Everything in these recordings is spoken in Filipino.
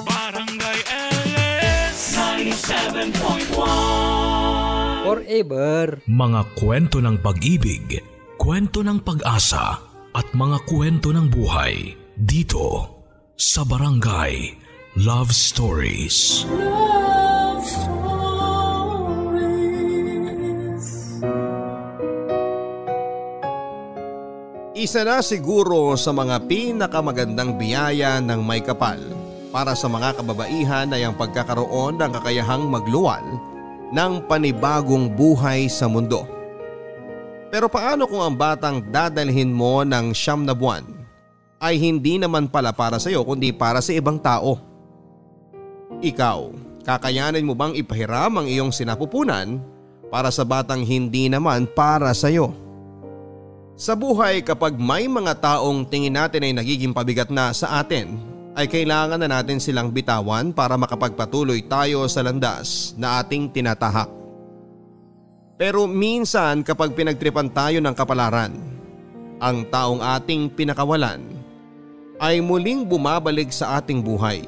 Barangay LS 97.1 Forever. Mga kwento ng pag-ibig, kwento ng pag-asa at mga kwento ng buhay dito sa Barangay Love Stories. Love Stories. Isa na siguro sa mga pinakamagandang biyaya ng may kapal para sa mga kababaihan ay ang pagkakaroon ng kakayahang magluwal ng panibagong buhay sa mundo. Pero paano kung ang batang dadalhin mo ng 9 na buwan ay hindi naman pala para sa iyo kundi para sa ibang tao? Ikaw, kakayanin mo bang ipahiram ang iyong sinapupunan para sa batang hindi naman para sa iyo? Sa buhay, kapag may mga taong tingin natin ay nagiging pabigat na sa atin, ay kailangan na natin silang bitawan para makapagpatuloy tayo sa landas na ating tinatahak. Pero minsan kapag pinagtripan tayo ng kapalaran, ang taong ating pinakawalan ay muling bumabalik sa ating buhay.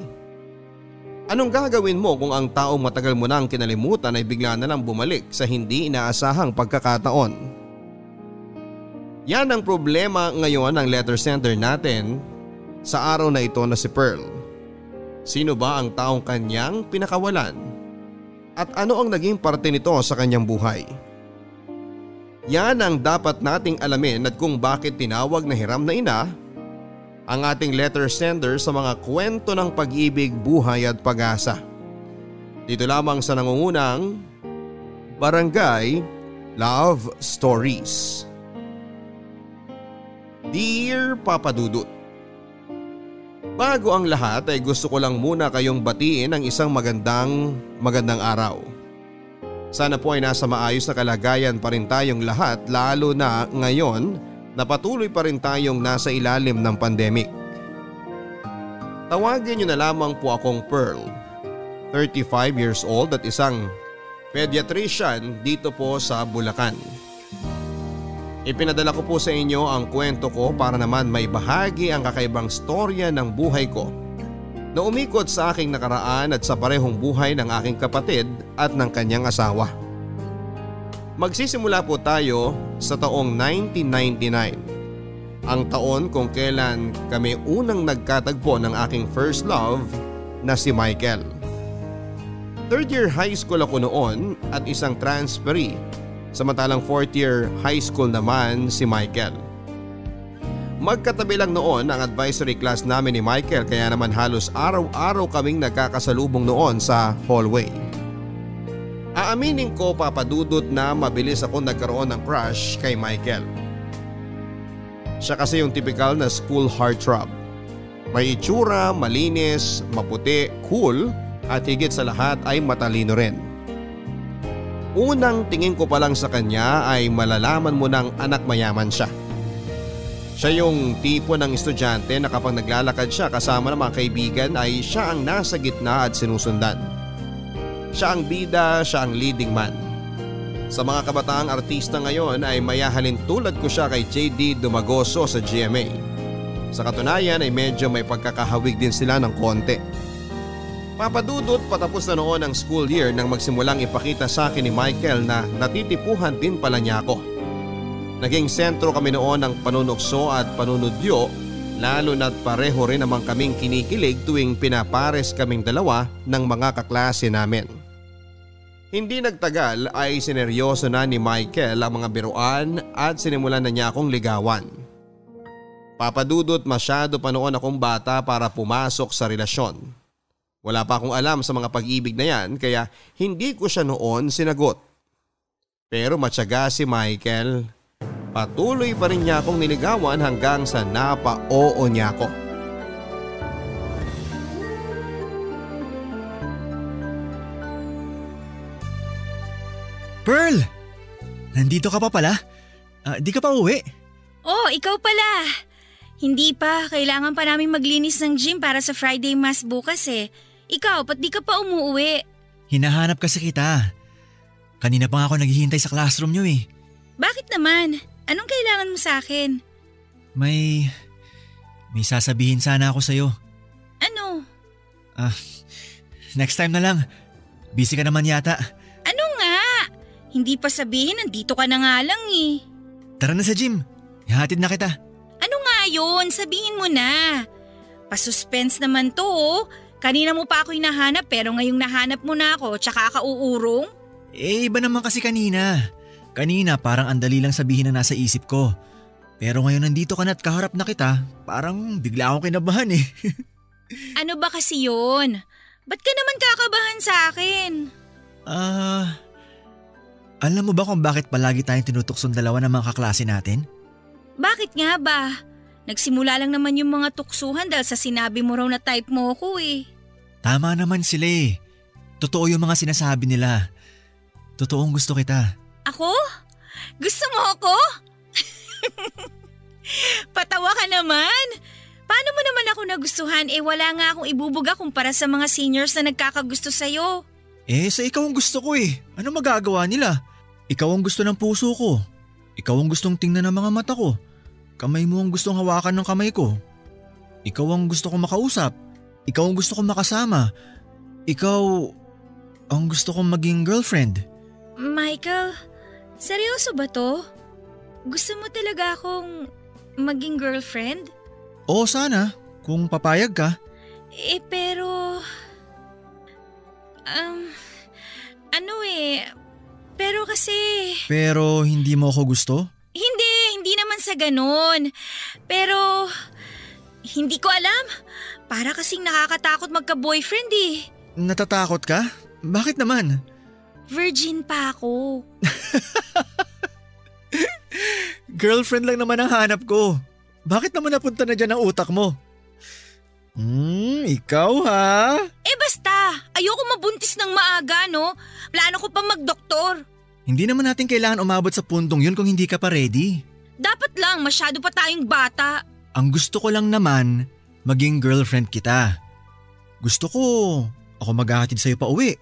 Anong gagawin mo kung ang taong matagal mo nang kinalimutan ay bigla na lang bumalik sa hindi inaasahang pagkakataon? Yan ang problema ngayon ng letter sender natin sa araw na ito na si Pearl. Sino ba ang taong kanyang pinakawalan? At ano ang naging parte nito sa kanyang buhay? Yan ang dapat nating alamin at kung bakit tinawag na hiram na ina ang ating letter sender sa mga kwento ng pag-ibig, buhay at pag-asa. Dito lamang sa nangungunang Barangay Love Stories. Dear Papa Dudut, bago ang lahat ay gusto ko lang muna kayong batiin ng isang magandang araw. Sana po ay nasa maayos na kalagayan pa rin tayong lahat, lalo na ngayon na patuloy pa rin tayong nasa ilalim ng pandemic. Tawagin niyo na lamang po akong Pearl, 35 years old at isang pediatrician dito po sa Bulacan. Ipinadala ko po sa inyo ang kwento ko para naman may bahagi ang kakaibang storya ng buhay ko na umikot sa aking nakaraan at sa parehong buhay ng aking kapatid at ng kanyang asawa. Magsisimula po tayo sa taong 1999, ang taon kung kailan kami unang nagkatagpo ng aking first love na si Michael. Third year high school ako noon at isang transferee, samantalang 4th year high school naman si Michael. Magkatabi lang noon ang advisory class namin ni Michael kaya naman halos araw-araw kaming nagkakasalubong noon sa hallway. Aaminin ko, Papa Dudut, na mabilis ako nagkaroon ng crush kay Michael. Siya kasi yung typical na school heartthrob. May itsura, malinis, maputi, cool at higit sa lahat ay matalino rin. Unang tingin ko pa lang sa kanya ay malalaman mo ng anak mayaman siya. Siya yung tipo ng estudyante na kapag naglalakad siya kasama ng mga kaibigan ay siya ang nasa gitna at sinusundan. Siya ang bida, siya ang leading man. Sa mga kabataang artista ngayon ay mayahalin tulad ko siya kay JD Dumagoso sa GMA. Sa katunayan ay medyo may pagkakahawig din sila ng konti. Papadudot, patapos na noon ang school year nang magsimulang ipakita sa akin ni Michael na natitipuhan din pala niya ako. Naging sentro kami noon ng panunukso at panunudyo, lalo na't pareho rin namang kaming kinikilig tuwing pinapares kaming dalawa ng mga kaklase namin. Hindi nagtagal ay sineryoso na ni Michael ang mga biruan at sinimulan na niya akong ligawan. Papadudot, masyado pa noon akong bata para pumasok sa relasyon. Wala pa akong alam sa mga pag-ibig na yan kaya hindi ko siya noon sinagot. Pero matyaga si Michael. Patuloy pa rin niya akong niligawan hanggang sa napa-oo niya ako. Pearl! Nandito ka pa pala? Di ka pa uwi? Oh, ikaw pala. Hindi pa. Kailangan pa namin maglinis ng gym para sa Friday Mass bukas eh. Ikaw, ba't di ka pa umuwi? Hinahanap kasi kita. Kanina pa nga ako naghihintay sa classroom niyo eh. Bakit naman? Anong kailangan mo sa akin? May sasabihin sana ako sa'yo. Ano? Next time na lang. Busy ka naman yata. Ano nga? Hindi pa sabihin nandito ka na nga lang eh. Tara na sa gym. Ihatid na kita. Ano nga yun? Sabihin mo na. Pasuspense naman to oh. Kanina mo pa ako hinahanap pero ngayong nahanap mo na ako tsaka ka uurong? Iba naman kasi kanina. Kanina parang andali lang sabihin na nasa isip ko. Pero ngayon nandito ka na at kaharap na kita, parang bigla akong kinabahan eh. Ano ba kasi yun? Ba't ka naman kakabahan sa akin? Alam mo ba kung bakit palagi tayong tinutuksong dalawa ng mga kaklase natin? Bakit nga ba? Nagsimula lang naman yung mga tuksuhan dahil sa sinabi mo raw na type mo ko eh. Tama naman sila eh. Totoo yung mga sinasabi nila. Totoong gusto kita. Ako? Gusto mo ako? Patawa ka naman. Paano mo naman ako nagustuhan wala nga akong ibubuga kumpara sa mga seniors na nagkakagusto sa'yo. Sa ikaw ang gusto ko eh. Ano magagawa nila? Ikaw ang gusto ng puso ko. Ikaw ang gustong tingnan ng mga mata ko. Kamay mo ang gustong hawakan ng kamay ko. Ikaw ang gusto kong makausap. Ikaw ang gusto kong makasama. Ikaw ang gusto kong maging girlfriend. Michael, seryoso ba to? Gusto mo talaga akong maging girlfriend? Oo sana, kung papayag ka. Pero… pero kasi… Pero hindi mo ako gusto? Hindi naman sa ganun. Pero… hindi ko alam. Para kasing nakakatakot magka-boyfriend eh. Natatakot ka? Bakit naman? Virgin pa ako. Girlfriend lang naman ang hanap ko. Bakit naman napunta na dyan ang utak mo? Ikaw ha? Basta, ayoko mabuntis ng maaga no. Plano ko pa magdoktor. Hindi naman natin kailangan umabot sa puntong yun kung hindi ka pa ready. Dapat lang, masyado pa tayong bata. Ang gusto ko lang naman, maging girlfriend kita. Gusto ko, ako maghahatid sa'yo pa uwi.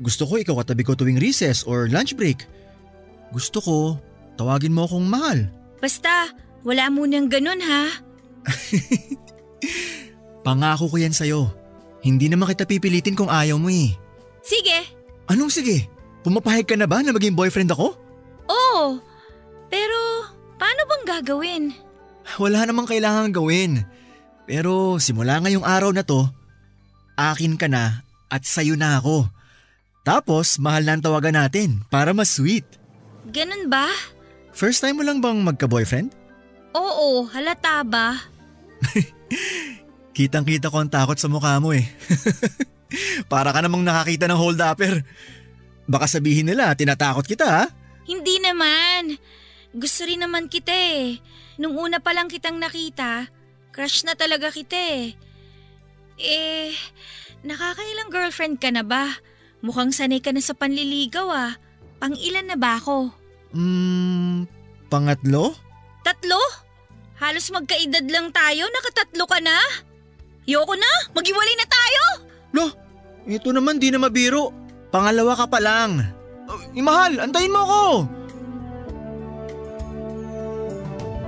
Gusto ko ikaw katabi ko tuwing recess or lunch break. Gusto ko, tawagin mo akong mahal. Basta, wala munang ganun ha. Pangako ko yan sa'yo. Hindi naman kita pipilitin kung ayaw mo eh. Sige. Anong sige? Pumapahig ka na ba na maging boyfriend ako? Oo. Pero, paano bang gagawin? Wala namang kailangan gawin. Pero simula ngayong araw na to, akin ka na at sa'yo na ako. Tapos, mahal na ang tawagan natin para mas sweet. Ganun ba? First time mo lang bang magka-boyfriend? Oo, halata ba? Kitang-kita ko ang takot sa mukha mo eh. Para ka namang nakakita ng hold-upper. Baka sabihin nila, tinatakot kita ha? Hindi naman. Gusto rin naman kita eh. Nung una pa lang kitang nakita, crush na talaga kita eh. Nakakailang girlfriend ka na ba? Mukhang sanay ka na sa panliligaw ah. Pang-ilan na ba ako? Pangatlo? 3? Halos magkaedad lang tayo, nakatatlo ka na? Yoko na, maghiwalay na tayo! Lo, ito naman di na mabiro. Pangalawa ka pa lang. Mahal, antayin mo ko!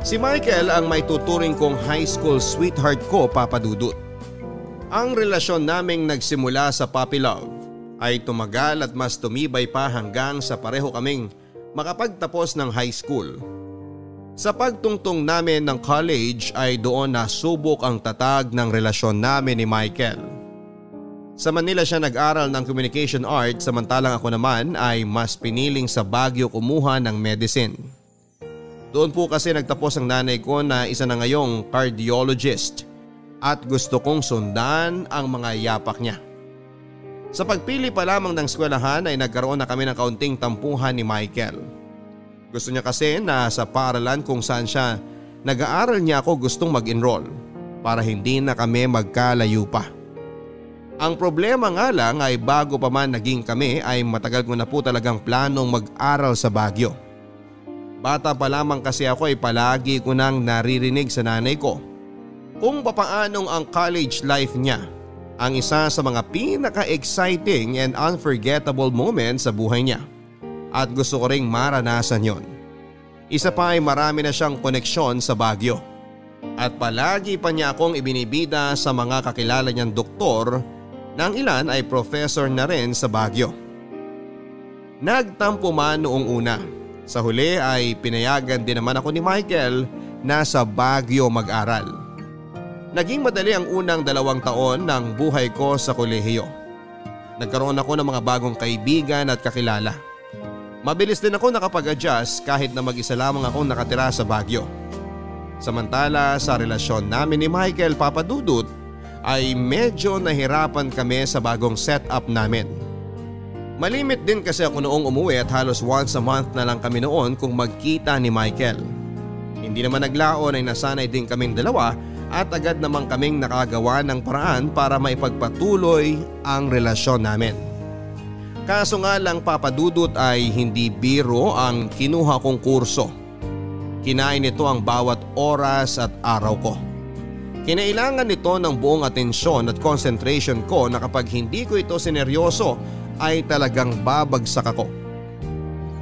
Si Michael ang may tuturing kong high school sweetheart ko, Papa Dudut. Ang relasyon naming nagsimula sa puppy love ay tumagal at mas tumibay pa hanggang sa pareho kaming makapagtapos ng high school. Sa pagtungtong namin ng college ay doon nasubok ang tatag ng relasyon namin ni Michael. Sa Manila siya nag-aral ng communication art samantalang ako naman ay mas piniling sa Baguio kumuha ng medicine. Doon po kasi nagtapos ang nanay ko na isa na ngayong cardiologist at gusto kong sundan ang mga yapak niya. Sa pagpili pa lamang ng eskwelahan ay nagkaroon na kami ng kaunting tampuhan ni Michael. Gusto niya kasi na sa paaralan kung saan siya nag-aaral niya ako gustong mag-enroll para hindi na kami magkalayo pa. Ang problema nga lang ay bago pa man naging kami ay matagal ko na po talagang planong mag-aral sa Baguio. Bata pa lamang kasi ako ay palagi ko nang naririnig sa nanay ko kung papaanong ang college life niya ang isa sa mga pinaka-exciting and unforgettable moments sa buhay niya. At gusto ko ring maranasan yon. Isa pa ay marami na siyang koneksyon sa Baguio. At palagi pa niya akong ibinibida sa mga kakilala niyang doktor na ang ilan ay professor na rin sa Baguio. Nagtampo man noong una. Sa huli ay pinayagan din naman ako ni Michael na sa Baguio mag-aral. Naging madali ang unang 2 taon ng buhay ko sa kolehiyo. Nagkaroon ako ng mga bagong kaibigan at kakilala. Mabilis din ako nakapag-adjust kahit na mag-isa lamang akong nakatira sa Baguio. Samantala sa relasyon namin ni Michael, Papa Dudut, ay medyo nahirapan kami sa bagong setup namin. Malimit din kasi ako noong umuwi at halos once a month na lang kami noon kung magkita ni Michael. Hindi naman naglaon ay nasanay din kaming dalawa at agad namang kaming nakagawa ng paraan para maipagpatuloy ang relasyon namin. Kaso nga lang, Papa Dudut, ay hindi biro ang kinuha kong kurso. Kinain nito ang bawat oras at araw ko. Kinailangan nito ng buong atensyon at concentration ko na kapag hindi ko ito sineryoso ay talagang babagsak ako.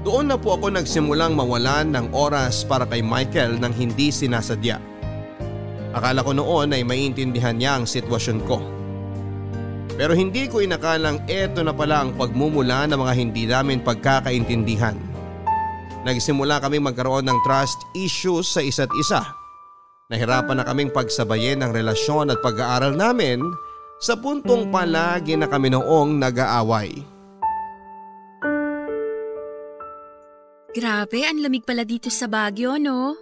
Doon na po ako nagsimulang mawalan ng oras para kay Michael nang hindi sinasadya. Akala ko noon ay maintindihan niya ang sitwasyon ko. Pero hindi ko inakalang eto na pala ang pagmumula ng mga hindi namin pagkakaintindihan. Nagsimula kaming magkaroon ng trust issues sa isa't isa. Nahirapan na kaming pagsabayin ang relasyon at pag-aaral namin sa puntong palagi na kami noong nag-aaway. Grabe, ang lamig pala dito sa Baguio, no?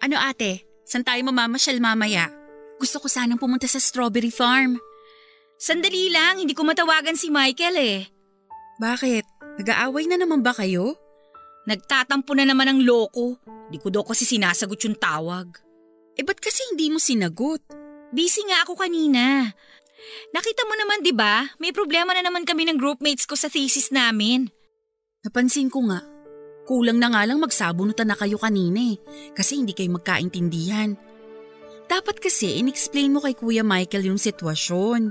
Ano ate, saan tayo mamamasyal mamaya? Gusto ko sanang pumunta sa strawberry farm. Sandali lang, hindi ko matawagan si Michael eh. Bakit? Nag-aaway na naman ba kayo? Nagtatampo na naman ang loko. Di ko daw kasi sinasagot yung tawag. Ba't kasi hindi mo sinagot? Busy nga ako kanina. Nakita mo naman, di ba? May problema na naman kami ng groupmates ko sa thesis namin. Napansin ko nga. Kulang na nga lang magsabunutan na kayo kanina kasi hindi kayo magkaintindihan. Dapat kasi in-explain mo kay Kuya Michael yung sitwasyon.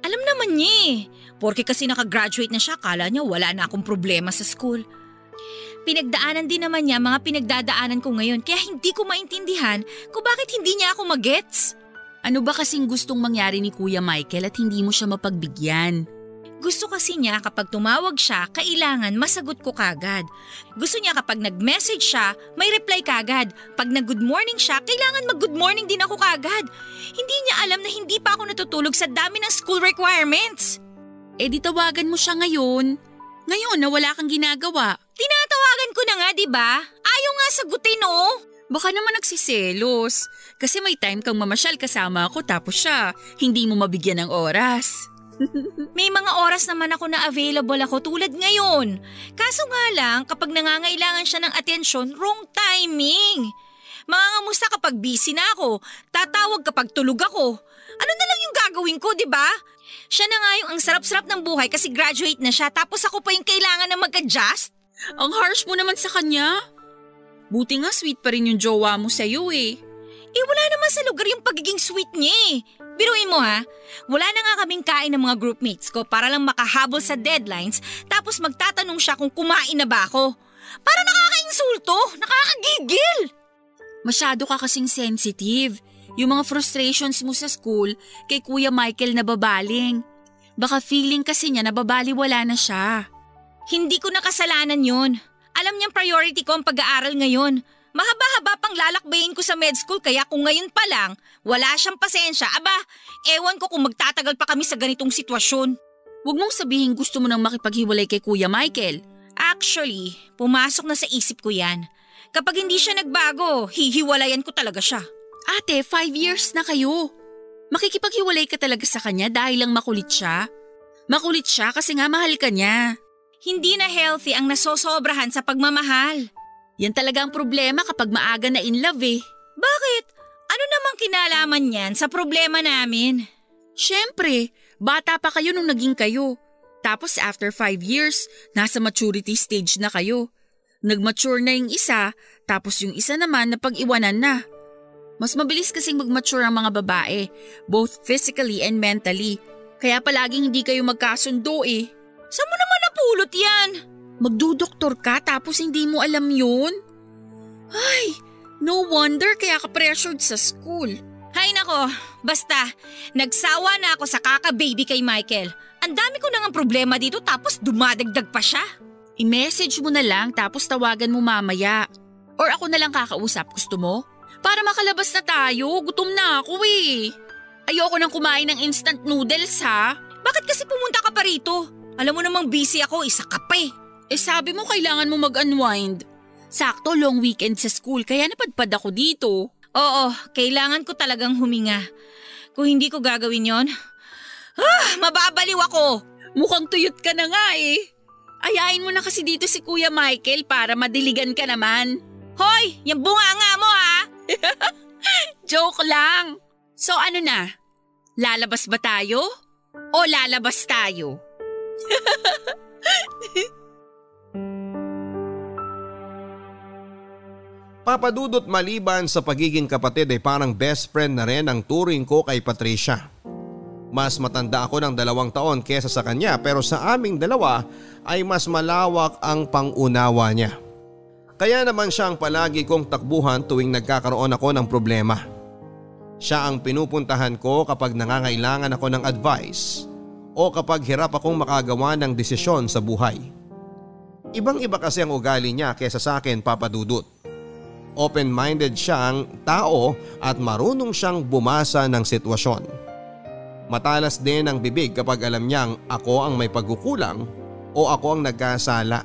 Alam naman niya eh. Porke kasi nakagraduate na siya, akala niya wala na akong problema sa school. Pinagdaanan din naman niya mga pinagdadaanan ko ngayon kaya hindi ko maintindihan kung bakit hindi niya ako magets. Ano ba kasing gustong mangyari ni Kuya Michael at hindi mo siya mapagbigyan? Gusto kasi niya kapag tumawag siya, kailangan masagot ko kagad. Gusto niya kapag nag-message siya, may reply kagad. Pag nag-good morning siya, kailangan mag-good morning din ako kagad. Hindi niya alam na hindi pa ako natutulog sa dami ng school requirements. Di tawagan mo siya ngayon. Ngayon na wala kang ginagawa. Tinatawagan ko na nga, di ba? Ayaw nga sagutin, oh. Baka naman nagsiselos. Kasi may time kang mamasyal kasama ako tapos siya, hindi mo mabigyan ng oras. May mga oras naman ako na available ako tulad ngayon. Kaso nga lang, kapag nangangailangan siya ng atensyon, wrong timing. Mangangamusta kapag busy na ako, tatawag kapag tulog ako. Ano na lang yung gagawin ko, di ba? Siya na nga yung ang sarap-sarap ng buhay kasi graduate na siya tapos ako pa yung kailangan na mag-adjust. Ang harsh mo naman sa kanya. Buti nga sweet pa rin yung jowa mo sa'yo eh. Wala naman sa lugar yung pagiging sweet niya eh. Biruin mo ha, wala na nga kaming kain ng mga groupmates ko para lang makahabol sa deadlines tapos magtatanong siya kung kumain na ba ako. Para nakakainsulto, nakakagigil. Masyado ka kasing sensitive. Yung mga frustrations mo sa school kay Kuya Michael nababaling. Baka feeling kasi niya nababaliwala na siya. Hindi ko nakasalanan yun. Alam niyang priority ko ang pag-aaral ngayon. Mahaba-haba pang lalakbayin ko sa med school kaya kung ngayon pa lang, wala siyang pasensya. Aba, ewan ko kung magtatagal pa kami sa ganitong sitwasyon. Huwag mong sabihin gusto mo nang makipaghiwalay kay Kuya Michael. Actually, pumasok na sa isip ko yan. Kapag hindi siya nagbago, hihiwalayan ko talaga siya. Ate, 5 years na kayo. Makikipaghiwalay ka talaga sa kanya dahil lang makulit siya? Makulit siya kasi nga mahal ka niya. Hindi na healthy ang nasosobrahan sa pagmamahal. Yan talaga ang problema kapag maaga na in love eh. Bakit? Ano namang kinalaman yan sa problema namin? Siyempre, bata pa kayo nung naging kayo. Tapos after 5 years, nasa maturity stage na kayo. Nag-mature na yung isa, tapos yung isa naman napag-iwanan na. Mas mabilis kasing mag-mature ang mga babae, both physically and mentally. Kaya palaging hindi kayo magkasundo eh. Saan mo naman napulot yan? Magdudoktor ka tapos hindi mo alam yun? Ay, No wonder kaya ka pressured sa school. Hay nako, basta nagsawa na ako sa kaka-baby kay Michael. Ang dami ko nang problema dito tapos dumadagdag pa siya. I-message mo na lang tapos tawagan mo mamaya. Or ako na lang kakausap, gusto mo? Para makalabas na tayo, gutom na ako eh. Ayoko nang kumain ng instant noodles ha. Bakit kasi pumunta ka pa rito? Alam mo namang busy ako, isa ka pa eh. Eh sabi mo kailangan mo mag-unwind. Sakto long weekend sa school kaya napadpad ako dito. Oo, kailangan ko talagang huminga. Kung hindi ko gagawin yon, mababaliw ako. Mukhang tuyot ka na nga eh. Ayain mo na kasi dito si Kuya Michael para madiligan ka naman. Hoy, yung bunganga mo ha? Joke lang. So ano na? Lalabas ba tayo? O lalabas tayo? Papadudot, maliban sa pagiging kapatid ay parang best friend na rin ang turing ko kay Patricia. Mas matanda ako ng 2 taon kesa sa kanya pero sa aming dalawa ay mas malawak ang pangunawa niya. Kaya naman siya ang palagi kong takbuhan tuwing nagkakaroon ako ng problema. Siya ang pinupuntahan ko kapag nangangailangan ako ng advice o kapag hirap akong makagawa ng desisyon sa buhay. Ibang-iba kasi ang ugali niya kesa sa akin, Papadudot. Open-minded siyang tao at marunong siyang bumasa ng sitwasyon. Matalas din ang bibig kapag alam niyang ako ang may pagkukulang o ako ang nagkasala.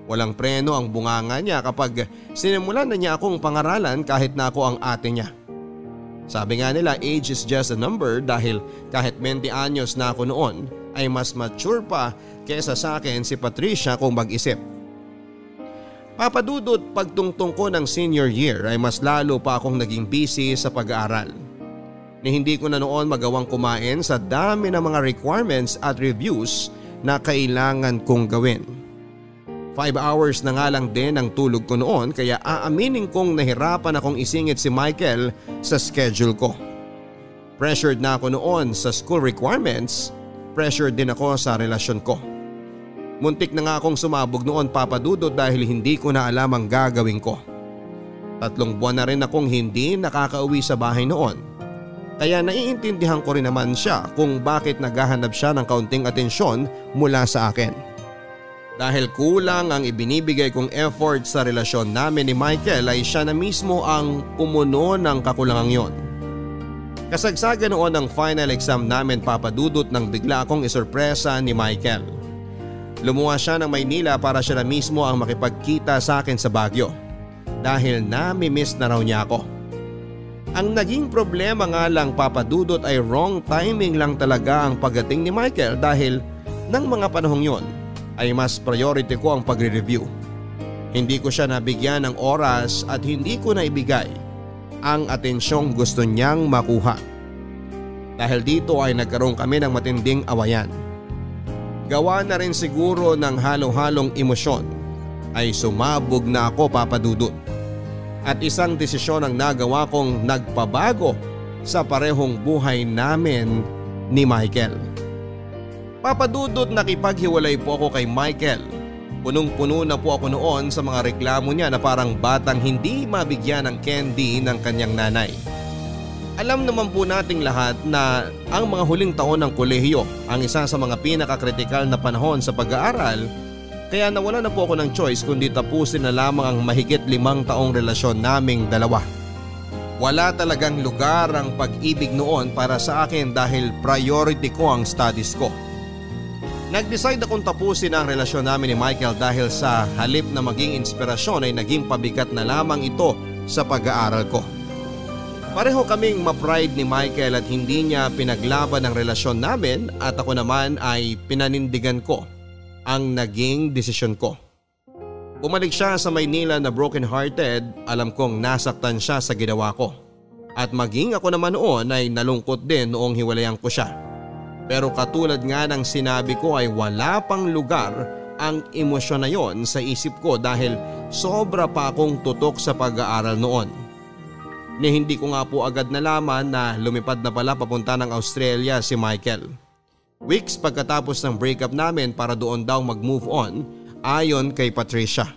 Walang preno ang bunganga niya kapag sinimulan na niya akong pangaralan kahit na ako ang ate niya. Sabi nga nila, age is just a number dahil kahit 20 anyos na ako noon ay mas mature pa kesa sa akin si Patricia kung mag-isip. Papadudot, pagtungtong ko ng senior year ay mas lalo pa akong naging busy sa pag-aaral. Ni hindi ko na noon magawang kumain sa dami ng mga requirements at reviews na kailangan kong gawin. 5 hours na nga lang din ang tulog ko noon kaya aaminin kong nahirapan akong isingit si Michael sa schedule ko. Pressured na ako noon sa school requirements, pressured din ako sa relasyon ko. Muntik na nga akong sumabog noon, Papadudot, dahil hindi ko na alam ang gagawin ko. 3 buwan na rin akong hindi nakakauwi sa bahay noon. Kaya naiintindihan ko rin naman siya kung bakit naghahanap siya ng kaunting atensyon mula sa akin. Dahil kulang ang ibinibigay kong effort sa relasyon namin ni Michael ay siya na mismo ang pumuno ng kakulangang yon. Kasagsagan noon ng final exam namin, Papadudot, nang bigla akong isurpresa ni Michael. Lumuwas siya ng Maynila para siya na mismo ang makipagkita sa akin sa Baguio dahil nami-miss na raw niya ako. Ang naging problema nga lang, Papadudot, ay wrong timing lang talaga ang pagdating ni Michael dahil ng mga panahong yon ay mas priority ko ang pagre-review. Hindi ko siya nabigyan ng oras at hindi ko naibigay ang atensyong gusto niyang makuha. Dahil dito ay nagkaroon kami ng matinding awayan. Gawa na rin siguro ng halo-halong emosyon ay sumabog na ako, Papadudot. At isang desisyon ang nagawa kong nagpabago sa parehong buhay namin ni Michael. Papadudot, nakipaghiwalay po ako kay Michael. Punong-puno na po ako noon sa mga reklamo niya na parang batang hindi mabigyan ng candy ng kanyang nanay. Alam naman po nating lahat na ang mga huling taon ng kolehiyo ang isa sa mga pinakakritikal na panahon sa pag-aaral, kaya nawala na po ako ng choice kundi tapusin na lamang ang mahigit 5 taong relasyon naming dalawa. Wala talagang lugar ang pag-ibig noon para sa akin dahil priority ko ang studies ko. Nag-decide akong tapusin ang relasyon namin ni Michael dahil sa halip na maging inspirasyon ay naging pabigat na lamang ito sa pag-aaral ko. Pareho kaming ma-pride ni Michael at hindi niya pinaglaban ang relasyon namin at ako naman ay pinanindigan ko ang naging desisyon ko. Bumalik siya sa Maynila na broken hearted, alam kong nasaktan siya sa ginawa ko. At maging ako naman noon ay nalungkot din noong hiwalayan ko siya. Pero katulad nga ng sinabi ko ay wala pang lugar ang emosyon na yon sa isip ko dahil sobra pa akong tutok sa pag-aaral noon. Ni hindi ko nga po agad nalaman na lumipad na pala papunta ng Australia si Michael. Weeks pagkatapos ng breakup namin para doon daw mag-move on ayon kay Patricia.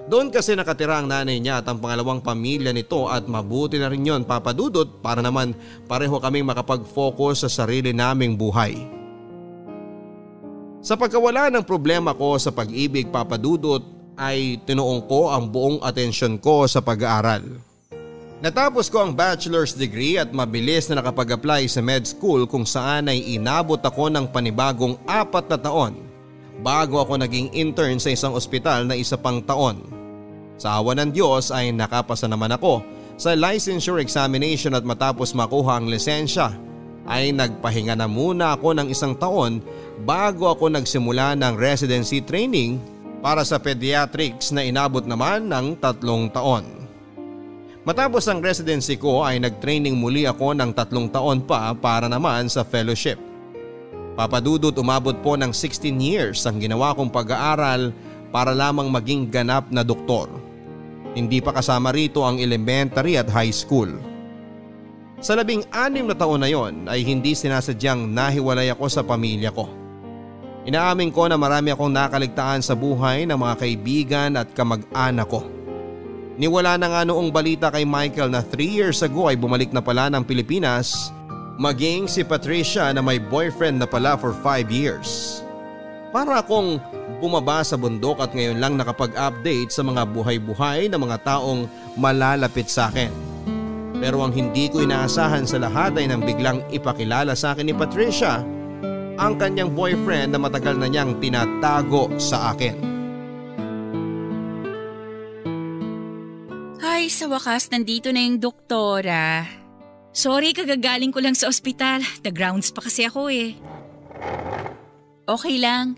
Doon kasi nakatira ang nanay niya at ang pangalawang pamilya nito at mabuti na rin yon, Papa Dudut, para naman pareho kaming makapag-focus sa sarili naming buhay. Sa pagkawala ng problema ko sa pag-ibig, Papa Dudut, ay tinuong ko ang buong atensyon ko sa pag-aaral. Natapos ko ang bachelor's degree at mabilis na nakapag-apply sa med school kung saan ay inabot ako ng panibagong 4 na taon bago ako naging intern sa isang ospital na 1 pang taon. Sa awa ng Diyos ay nakapasa naman ako sa licensure examination at matapos makuha ang lisensya ay nagpahinga na muna ako ng 1 taon bago ako nagsimula ng residency training para sa pediatrics na inabot naman ng 3 taon. Matapos ang residency ko ay nag-training muli ako ng 3 taon pa para naman sa fellowship. Papa Dudut, umabot po ng 16 years ang ginawa kong pag-aaral para lamang maging ganap na doktor. Hindi pa kasama rito ang elementary at high school. Sa 16 na taon na yon ay hindi sinasadyang nahiwalay ako sa pamilya ko. Inaamin ko na marami akong nakaligtaan sa buhay ng mga kaibigan at kamag-anak ko. Niwala na nga noong balita kay Michael na 3 years ago ay bumalik na pala ng Pilipinas, maging si Patricia na may boyfriend na pala for 5 years. Para akong bumaba sa bundok at ngayon lang nakapag-update sa mga buhay-buhay ng mga taong malalapit sa akin. Pero ang hindi ko inaasahan sa lahat ay nang biglang ipakilala sa akin ni Patricia ang kanyang boyfriend na matagal na niyang tinatago sa akin. Ay, sa wakas nandito na yung doktora. Sorry, kagagaling ko lang sa ospital. Nag-rounds pa kasi ako eh. Okay lang.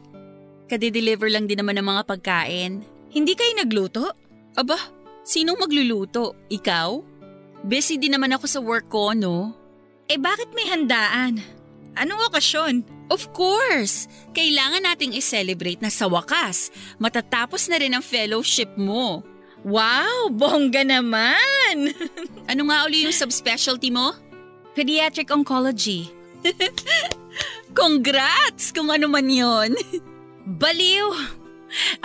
Kade-deliver lang din naman ng mga pagkain. Hindi kayo nagluto? Aba, sinong magluluto? Ikaw? Busy din naman ako sa work ko, no? Eh bakit may handaan? Anong okasyon? Of course! Kailangan nating i-celebrate na sa wakas. Matatapos na rin ang fellowship mo. Wow, bongga naman! Ano nga uli yung subspecialty mo? Pediatric Oncology. Congrats kung ano man yon. Baliw!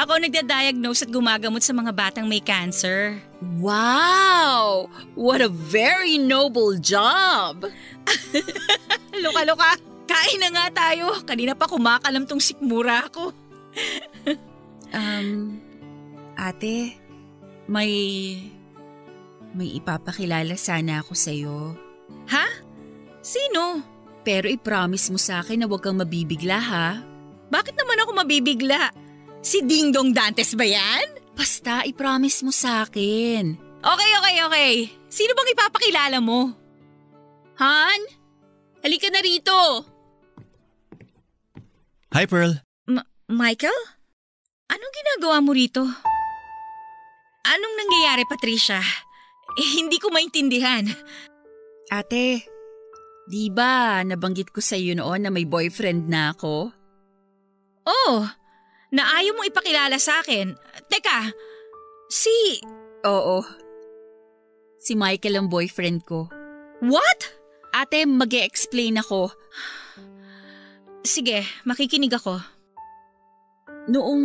Ako nagda-diagnose at gumagamot sa mga batang may cancer. Wow! What a very noble job! Luka-luka! Kain na nga tayo. Kanina pa kumakalam tong sikmura ko. Ate, may ipapakilala sana ako sa'yo. Ha? Sino? Pero i-promise mo sa akin na huwag kang mabibigla, ha? Bakit naman ako mabibigla? Si Ding Dong Dantes ba yan? Basta i-promise mo sa akin. Okay. Sino bang ipapakilala mo? Han? Halika na rito! Hi, Pearl. Michael? Anong ginagawa mo rito? Anong nangyayari, Patricia? Hindi ko maintindihan. Ate, di ba nabanggit ko sa iyo noon na may boyfriend na ako? Oh, na ayaw mo ipakilala sa akin. Teka, Oo. Si Michael ang boyfriend ko. What? Ate, mag-e-explain ako. Sige, makikinig ako. Noong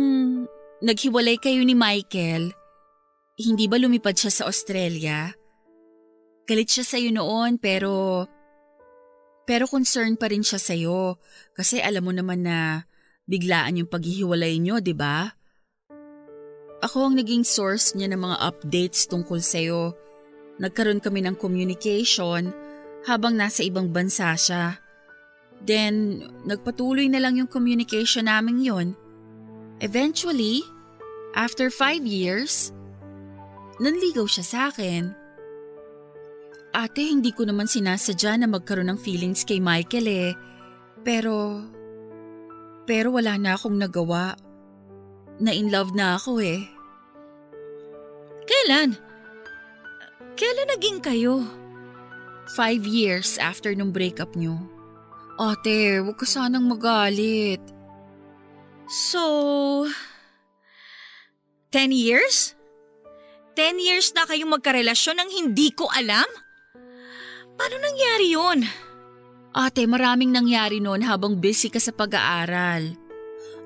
naghiwalay kayo ni Michael, hindi ba lumipad siya sa Australia? Galit siya sa'yo noon pero concerned pa rin siya sa'yo kasi alam mo naman na biglaan yung paghihiwalay niyo, di ba? Ako ang naging source niya ng mga updates tungkol sa'yo. Nagkaroon kami ng communication habang nasa ibang bansa siya. Then, nagpatuloy na lang yung communication namin yon. Eventually, after 5 years, nanligaw siya sa akin. Ate, hindi ko naman sinasadya na magkaroon ng feelings kay Michael eh. Pero wala na akong nagawa. Na-in love na ako eh. Kailan? Kailan naging kayo? 5 years after nung breakup niyo. Ate, huwag ka sanang magalit. So, 10 years? 10 years na kayong magkarelasyon nang hindi ko alam? Paano nangyari yun? Ate, maraming nangyari noon habang busy ka sa pag-aaral.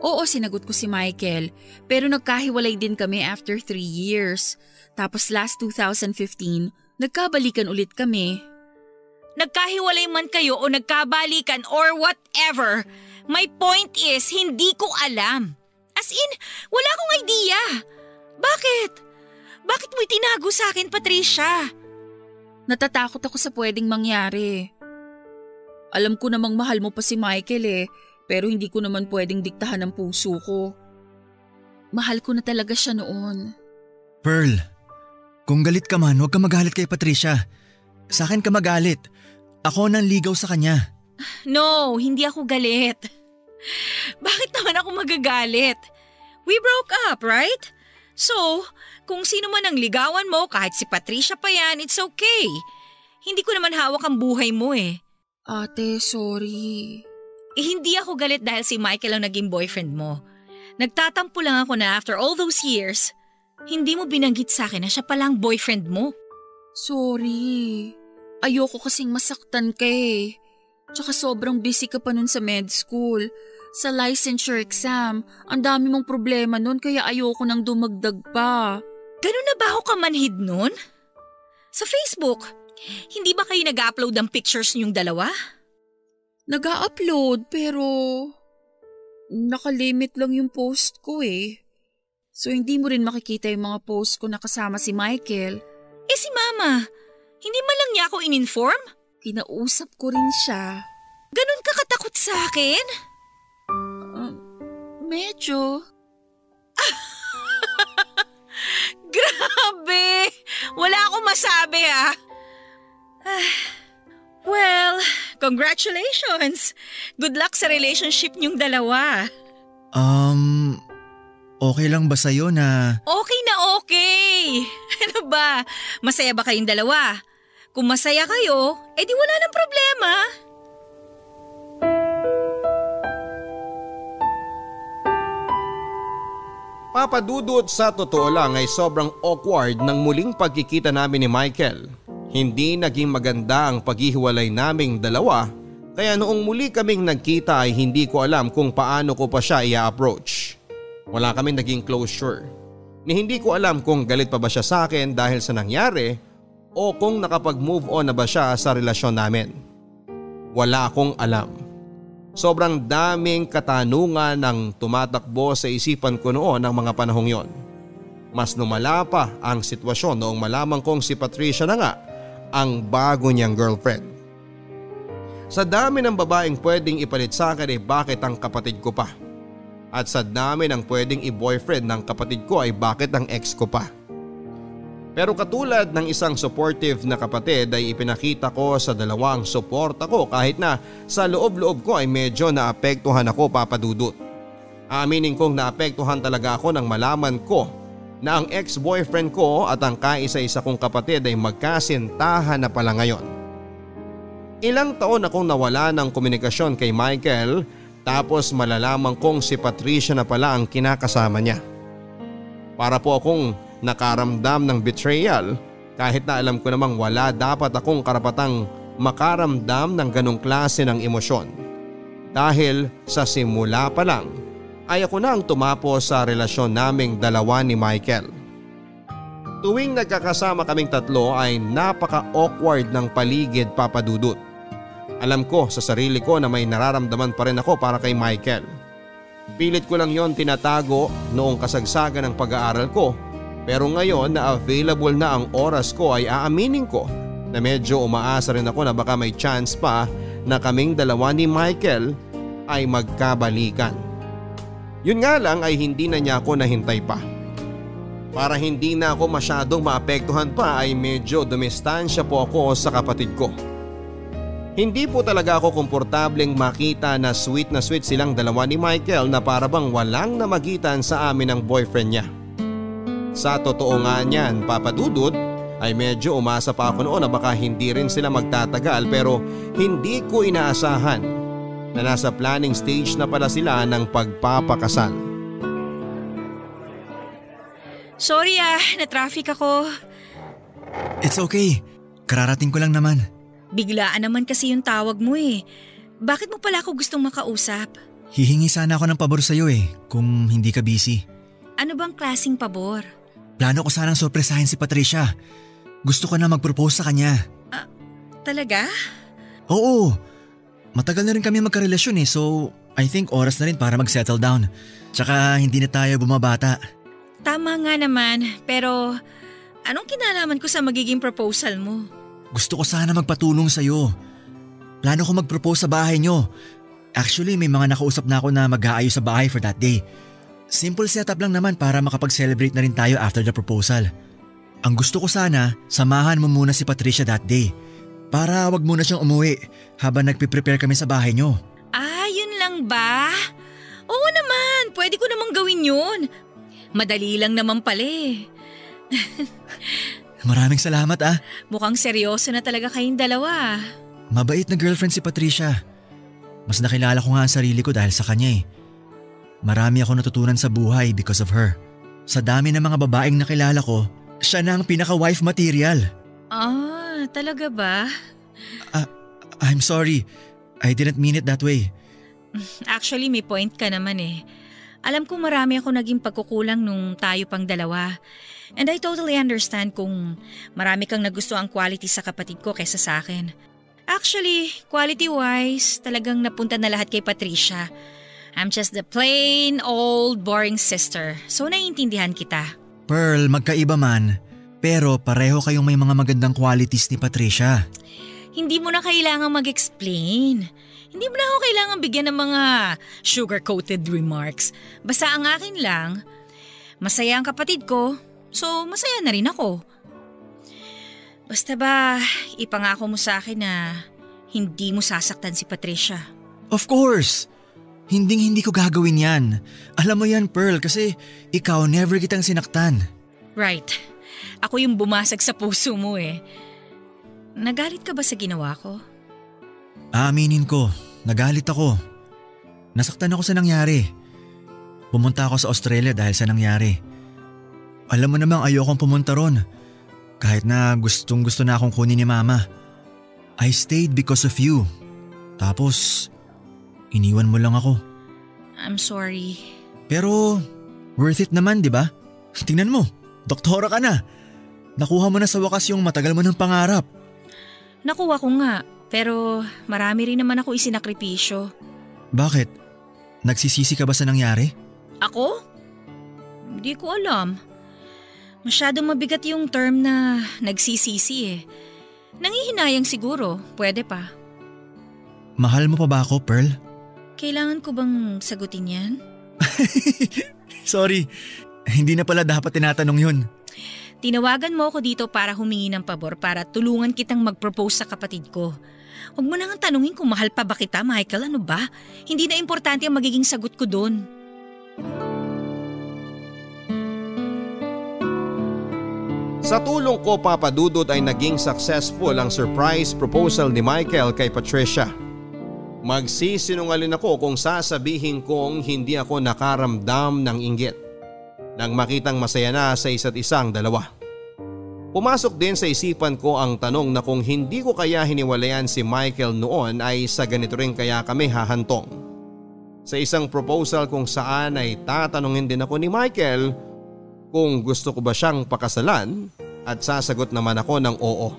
Oo, sinagot ko si Michael, pero nagkahiwalay din kami after 3 years. Tapos last 2015, nagkabalikan ulit kami. Nagkahiwalay man kayo o nagkabalikan or whatever, my point is hindi ko alam. As in, wala akong idea. Bakit? Bakit mo itinago sa akin, Patricia? Natatakot ako sa pwedeng mangyari. Alam ko namang mahal mo pa si Michael pero hindi ko naman pwedeng diktahan ang puso ko. Mahal ko na talaga siya noon. Pearl, kung galit ka man, huwag ka magalit kay Patricia. Sa akin ka magalit. Ako nang ligaw sa kanya. No, hindi ako galit. Bakit naman ako magagalit? We broke up, right? So, kung sino man ang ligawan mo, kahit si Patricia pa yan, it's okay. Hindi ko naman hawak ang buhay mo Ate, sorry. Hindi ako galit dahil si Michael ang naging boyfriend mo. Nagtatampo lang ako na after all those years, hindi mo binanggit sa akin na siya palang boyfriend mo. Sorry. Ayoko kasing masaktan ka Tsaka sobrang busy ka pa nun sa med school. Sa licensure exam, ang dami mong problema nun kaya ayoko nang dumagdag pa. Ganun na ba ako kamanhid nun? Sa Facebook, hindi ba kayo nag-upload ng pictures niyong dalawa? Nag-upload pero nakalimit lang yung post ko So hindi mo rin makikita yung mga post ko na kasama si Michael. Si Mama, hindi man lang niya ako in-inform? Kinausap ko rin siya. Ganun ka katakot sa akin? Medyo. Grabe! Wala akong masabi Well, congratulations! Good luck sa relationship niyong dalawa. Okay lang ba sa'yo na… Okay na okay! Ano ba? Masaya ba kayong dalawa? Kung masaya kayo, edi wala nang problema. Papadudot, sa totoo lang ay sobrang awkward ng muling pagkikita namin ni Michael. Hindi naging maganda ang paghihiwalay naming dalawa, kaya noong muli kaming nagkita ay hindi ko alam kung paano ko pa siya i-approach. Wala kaming naging closure. Ni hindi ko alam kung galit pa ba siya sa akin dahil sa nangyari o kung nakapag-move on na ba siya sa relasyon namin. Wala akong alam. Sobrang daming katanungan ang tumatakbo sa isipan ko noon ng mga panahong yon. Mas lumala pa ang sitwasyon noong malaman kong si Patricia na nga ang bago niyang girlfriend. Sa dami ng babaeng pwedeng ipalit sa akin bakit ang kapatid ko pa? At sa dami ng pwedeng i-boyfriend ng kapatid ko ay bakit ang ex ko pa? Pero katulad ng isang supportive na kapatid ay ipinakita ko sa dalawang suporta ko kahit na sa loob-loob ko ay medyo naapektuhan ako, Papadudot. Aminin kong naapektuhan talaga ako nang malaman ko na ang ex-boyfriend ko at ang kaisa-isa kong kapatid ay magkasintahan na pala ngayon. Ilang taon akong nawala ng komunikasyon kay Michael tapos malalaman kong si Patricia na pala ang kinakasama niya. Para po akong nakaramdam ng betrayal kahit na alam ko namang wala dapat akong karapatang makaramdam ng ganong klase ng emosyon. Dahil sa simula pa lang ay ako na ang tumapos sa relasyon naming dalawa ni Michael. Tuwing nagkakasama kaming tatlo ay napaka-awkward ng paligid, Papadudot. Alam ko sa sarili ko na may nararamdaman pa rin ako para kay Michael. Pilit ko lang yon tinatago noong kasagsagan ng pag-aaral ko. Pero ngayon na available na ang oras ko ay aaminin ko na medyo umaasa rin ako na baka may chance pa na kaming dalawa ni Michael ay magkabalikan. Yun nga lang ay hindi na niya ako nahintay pa. Para hindi na ako masyadong maapektuhan pa ay medyo dumistansya po ako sa kapatid ko. Hindi po talaga ako komportableng makita na sweet silang dalawa ni Michael na para bang walang namagitan sa amin ng boyfriend niya. Sa totoo nga niyan, Papadudot, ay medyo umasa pa ako noon na baka hindi rin sila magtatagal pero hindi ko inaasahan na nasa planning stage na pala sila ng pagpapakasal. Sorry na-traffic ako. It's okay. Kararating ko lang naman. Biglaan naman kasi yung tawag mo Bakit mo pala ako gustong makausap? Hihingi sana ako ng pabor sa'yo kung hindi ka busy. Ano bang klaseng pabor? Plano ko sanang sorpresahin si Patricia. Gusto ko na mag-propose sa kanya. Talaga? Oo. Matagal na rin kami magkarelasyon so I think oras na rin para mag-settle down. Tsaka hindi na tayo bumabata. Tama nga naman, pero anong kinalaman ko sa magiging proposal mo? Gusto ko sana magpatulong sa'yo. Plano ko mag-propose sa bahay nyo. Actually, may mga nakausap na ako na mag-aayos sa bahay for that day. Simple setup lang naman para makapag-celebrate na rin tayo after the proposal. Ang gusto ko sana, samahan mo muna si Patricia that day. Para wag muna siyang umuwi habang nagpiprepare kami sa bahay nyo. Yun lang ba? Oo naman, pwede ko namang gawin yun. Madali lang naman pala Maraming salamat Mukhang seryoso na talaga kayong dalawa. Mabait na girlfriend si Patricia. Mas nakilala ko nga ang sarili ko dahil sa kanya Marami ako natutunan sa buhay because of her. Sa dami ng mga babaeng nakilala ko, siya na ang pinaka-wife material. Talaga ba? I'm sorry. I didn't mean it that way. Actually, may point ka naman Alam ko marami ako naging pagkukulang nung tayo pang dalawa. And I totally understand kung marami kang nagustuhang quality sa kapatid ko kaysa sa akin. Actually, quality-wise, talagang napunta na lahat kay Patricia. I'm just the plain old boring sister. So naiintindihan kita. Pearl, magkaiba man. Pero pareho kayong may mga magandang qualities ni Patricia. Hindi mo na kailangang mag-explain. Hindi mo na ako kailangang bigyan ng mga sugar-coated remarks. Basta ang akin lang, masaya ang kapatid ko, so masaya na rin ako. Basta ba, ipangako mo sa akin na hindi mo sasaktan si Patricia? Of course! Hindi ko gagawin yan. Alam mo yan, Pearl, kasi ikaw never kitang sinaktan. Right. Ako yung bumasag sa puso mo Nagalit ka ba sa ginawa ko? Aaminin ko, nagalit ako. Nasaktan ako sa nangyari. Pumunta ako sa Australia dahil sa nangyari. Alam mo namang ayokong pumunta ron. Kahit na gustong gusto na akong kunin ni Mama. I stayed because of you. Tapos, iniwan mo lang ako. I'm sorry. Pero, worth it naman, di ba? Tingnan mo, doktora ka na. Nakuha mo na sa wakas yung matagal mo ng pangarap. Nakuha ko nga, pero marami rin naman ako isinakripisyo. Bakit? Nagsisisi ka ba sa nangyari? Ako? Hindi ko alam. Masyadong mabigat yung term na nagsisisi Nangihinayang siguro, pwede pa. Mahal mo pa ba ako, Pearl? Kailangan ko bang sagutin yan? Sorry, hindi na pala dapat tinatanong yun. Tinawagan mo ako dito para humingi ng pabor para tulungan kitang mag-propose sa kapatid ko. Huwag mo nang tanungin kung mahal pa ba kita, Michael, ano ba? Hindi na importante ang magiging sagot ko doon. Sa tulong ko, Papa Dudut, ay naging successful ang surprise proposal ni Michael kay Patricia. Magsisinungaling ako kung sasabihin kong hindi ako nakaramdam ng inggit nang makitang masaya na sa isa't isang dalawa. Pumasok din sa isipan ko ang tanong na kung hindi ko kaya hiniwalayan si Michael noon ay sa ganito rin kaya kami hahantong. Sa isang proposal kung saan ay tatanungin din ako ni Michael kung gusto ko ba siyang pakasalan at sasagot naman ako ng oo.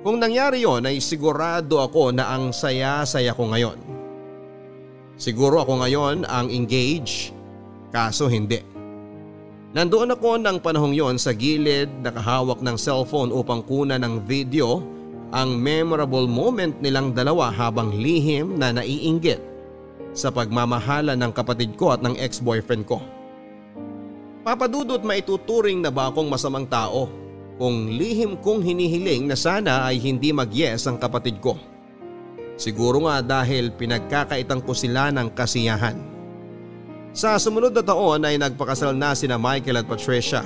Kung nangyari yon ay sigurado ako na ang saya-saya ko ngayon. Siguro ako ngayon ang engaged, kaso hindi. Nandoon ako ng panahong yon sa gilid nakahawak ng cellphone upang kunan ng video ang memorable moment nilang dalawa habang lihim na naiinggit sa pagmamahalan ng kapatid ko at ng ex-boyfriend ko. Papa Dudut, maituturing na ba akong masamang tao kung lihim kong hinihiling na sana ay hindi mag-yes ang kapatid ko? Siguro nga dahil pinagkakaitang ko sila ng kasiyahan. Sa sumunod na taon ay nagpakasal na sina Michael at Patricia.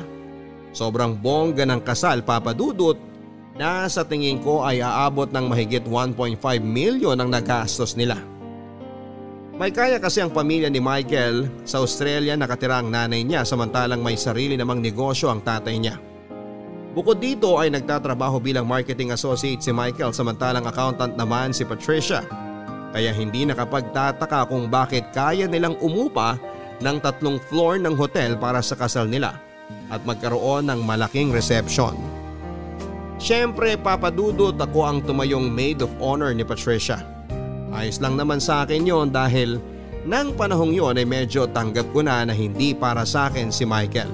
Sobrang bongga ng kasal, Papa Dudut, na sa tingin ko ay aabot ng mahigit 1.5 million ang nagastos nila. May kaya kasi ang pamilya ni Michael. Sa Australia nakatira ang nanay niya samantalang may sarili namang negosyo ang tatay niya. Bukod dito ay nagtatrabaho bilang marketing associate si Michael samantalang accountant naman si Patricia. Kaya hindi nakapagtataka kung bakit kaya nilang umupa ng 3 floor ng hotel para sa kasal nila at magkaroon ng malaking reception. Siyempre papadudot ako ang tumayong maid of honor ni Patricia. Ayos lang naman sa akin yon dahil nang panahong yon ay medyo tanggap ko na hindi para sa akin si Michael.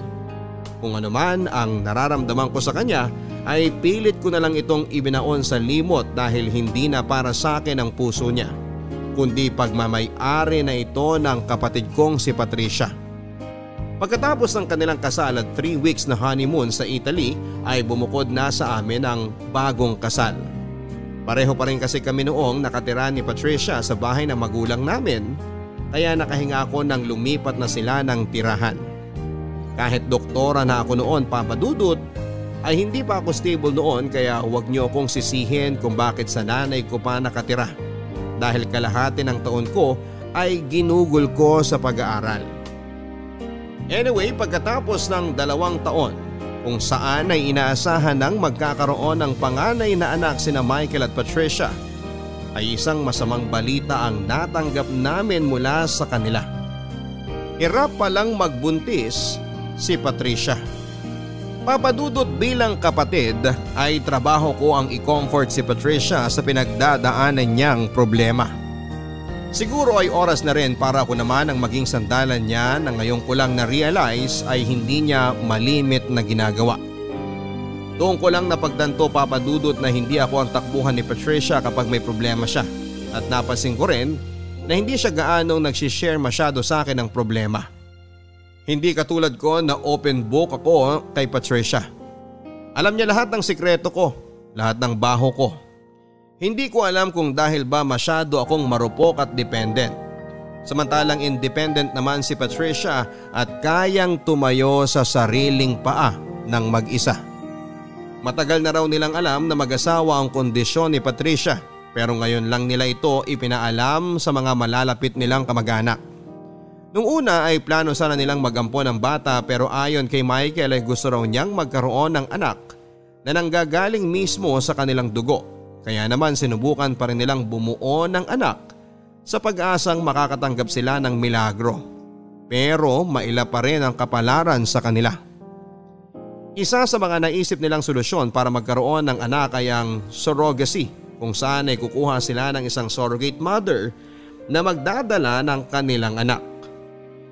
Kung ano man ang nararamdaman ko sa kanya ay pilit ko na lang itong ibinaon sa limot dahil hindi na para sa akin ang puso niya, kundi pagmamay-ari na ito ng kapatid kong si Patricia. Pagkatapos ng kanilang kasal at 3 weeks na honeymoon sa Italy ay bumukod na sa amin ang bagong kasal. Pareho pa rin kasi kami noong nakatira ni Patricia sa bahay ng magulang namin, kaya nakahinga ako nang lumipat na sila ng tirahan. Kahit doktora na ako noon, Papa Dudut, ay hindi pa ako stable noon kaya huwag niyo akong sisihin kung bakit sa nanay ko pa nakatira. Dahil kalahati ng taon ko ay ginugol ko sa pag-aaral. Anyway, pagkatapos ng 2 taon kung saan ay inaasahan ng magkakaroon ng panganay na anak sina Michael at Patricia, ay isang masamang balita ang natanggap namin mula sa kanila. Hirap palang magbuntis si Patricia. Papadudot bilang kapatid ay trabaho ko ang i-comfort si Patricia sa pinagdadaanan niyang problema. Siguro ay oras na rin para ako naman ang maging sandalan niya na ngayon ko lang na-realize ay hindi niya malimit na ginagawa. Doon ko lang napagtanto, Papadudot, na hindi ako ang takbuhan ni Patricia kapag may problema siya, at napansin ko rin na hindi siya gaanong nagsishare masyado sa akin ng problema. Hindi katulad ko na open book ako kay Patricia. Alam niya lahat ng sikreto ko, lahat ng baho ko. Hindi ko alam kung dahil ba masyado akong marupok at dependent. Samantalang independent naman si Patricia at kayang tumayo sa sariling paa ng mag-isa. Matagal na raw nilang alam na mag-asawa ang kondisyon ni Patricia, pero ngayon lang nila ito ipinaalam sa mga malalapit nilang kamag-anak. Nung una ay plano sana nilang mag-ampon ng bata, pero ayon kay Michael ay gusto raw niyang magkaroon ng anak na nanggagaling mismo sa kanilang dugo. Kaya naman sinubukan pa rin nilang bumuo ng anak sa pag-asang makakatanggap sila ng milagro. Pero maila pa rin ang kapalaran sa kanila. Isa sa mga naisip nilang solusyon para magkaroon ng anak ay ang surrogacy, kung saan ay kukuha sila ng isang surrogate mother na magdadala ng kanilang anak.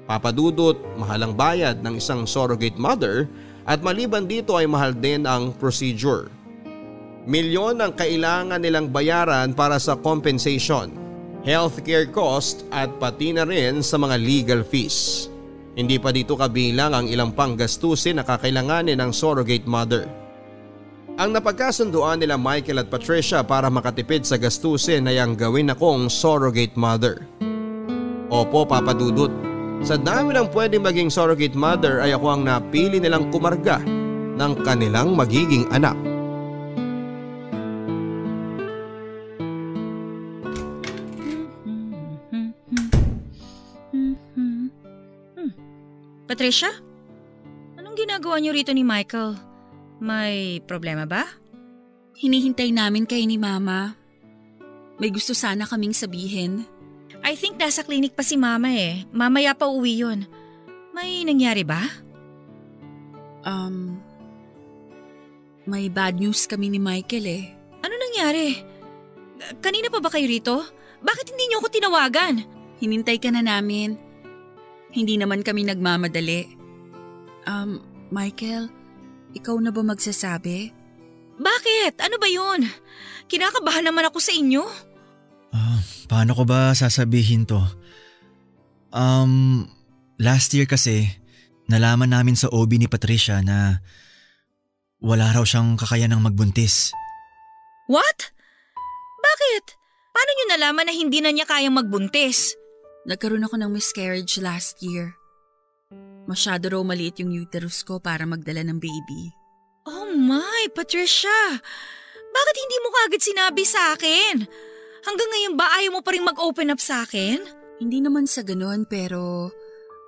Papadudot, mahal ang bayad ng isang surrogate mother at maliban dito ay mahal din ang procedure. Milyon ang kailangan nilang bayaran para sa compensation, healthcare cost at pati na rin sa mga legal fees. Hindi pa dito kabilang ang ilang pang gastusin na kakailanganin ng surrogate mother. Ang napagkasunduan nila Michael at Patricia para makatipid sa gastusin ay ang gawin akong surrogate mother. Opo, Papadudot. Sa dami ng pwedeng maging surrogate mother ay ako ang napili nilang kumarga ng kanilang magiging anak. Patricia? Anong ginagawa niyo rito ni Michael? May problema ba? Hinihintay namin kayo ni Mama. May gusto sana kaming sabihin. I think nasa klinik pa si Mama eh. Mamaya pa uwi yun. May nangyari ba? May bad news kami ni Michael eh. Ano nangyari? Kanina pa ba kayo rito? Bakit hindi niyo ako tinawagan? Hinintay ka na namin. Hindi naman kami nagmamadali. Michael, ikaw na ba magsasabi? Bakit? Ano ba yun? Kinakabahan naman ako sa inyo. Paano ko ba sasabihin to? Last year kasi, nalaman namin sa OB ni Patricia na wala raw siyang kakayanang magbuntis. What? Bakit? Paano niyo nalaman na hindi na niya kayang magbuntis? Nagkaroon ako ng miscarriage last year. Masyado raw maliit yung uterus ko para magdala ng baby. Oh my, Patricia! Bakit hindi mo kaagad sinabi sa akin? Hanggang ngayon ba ayaw mo pa rin mag-open up sa akin? Hindi naman sa ganun, pero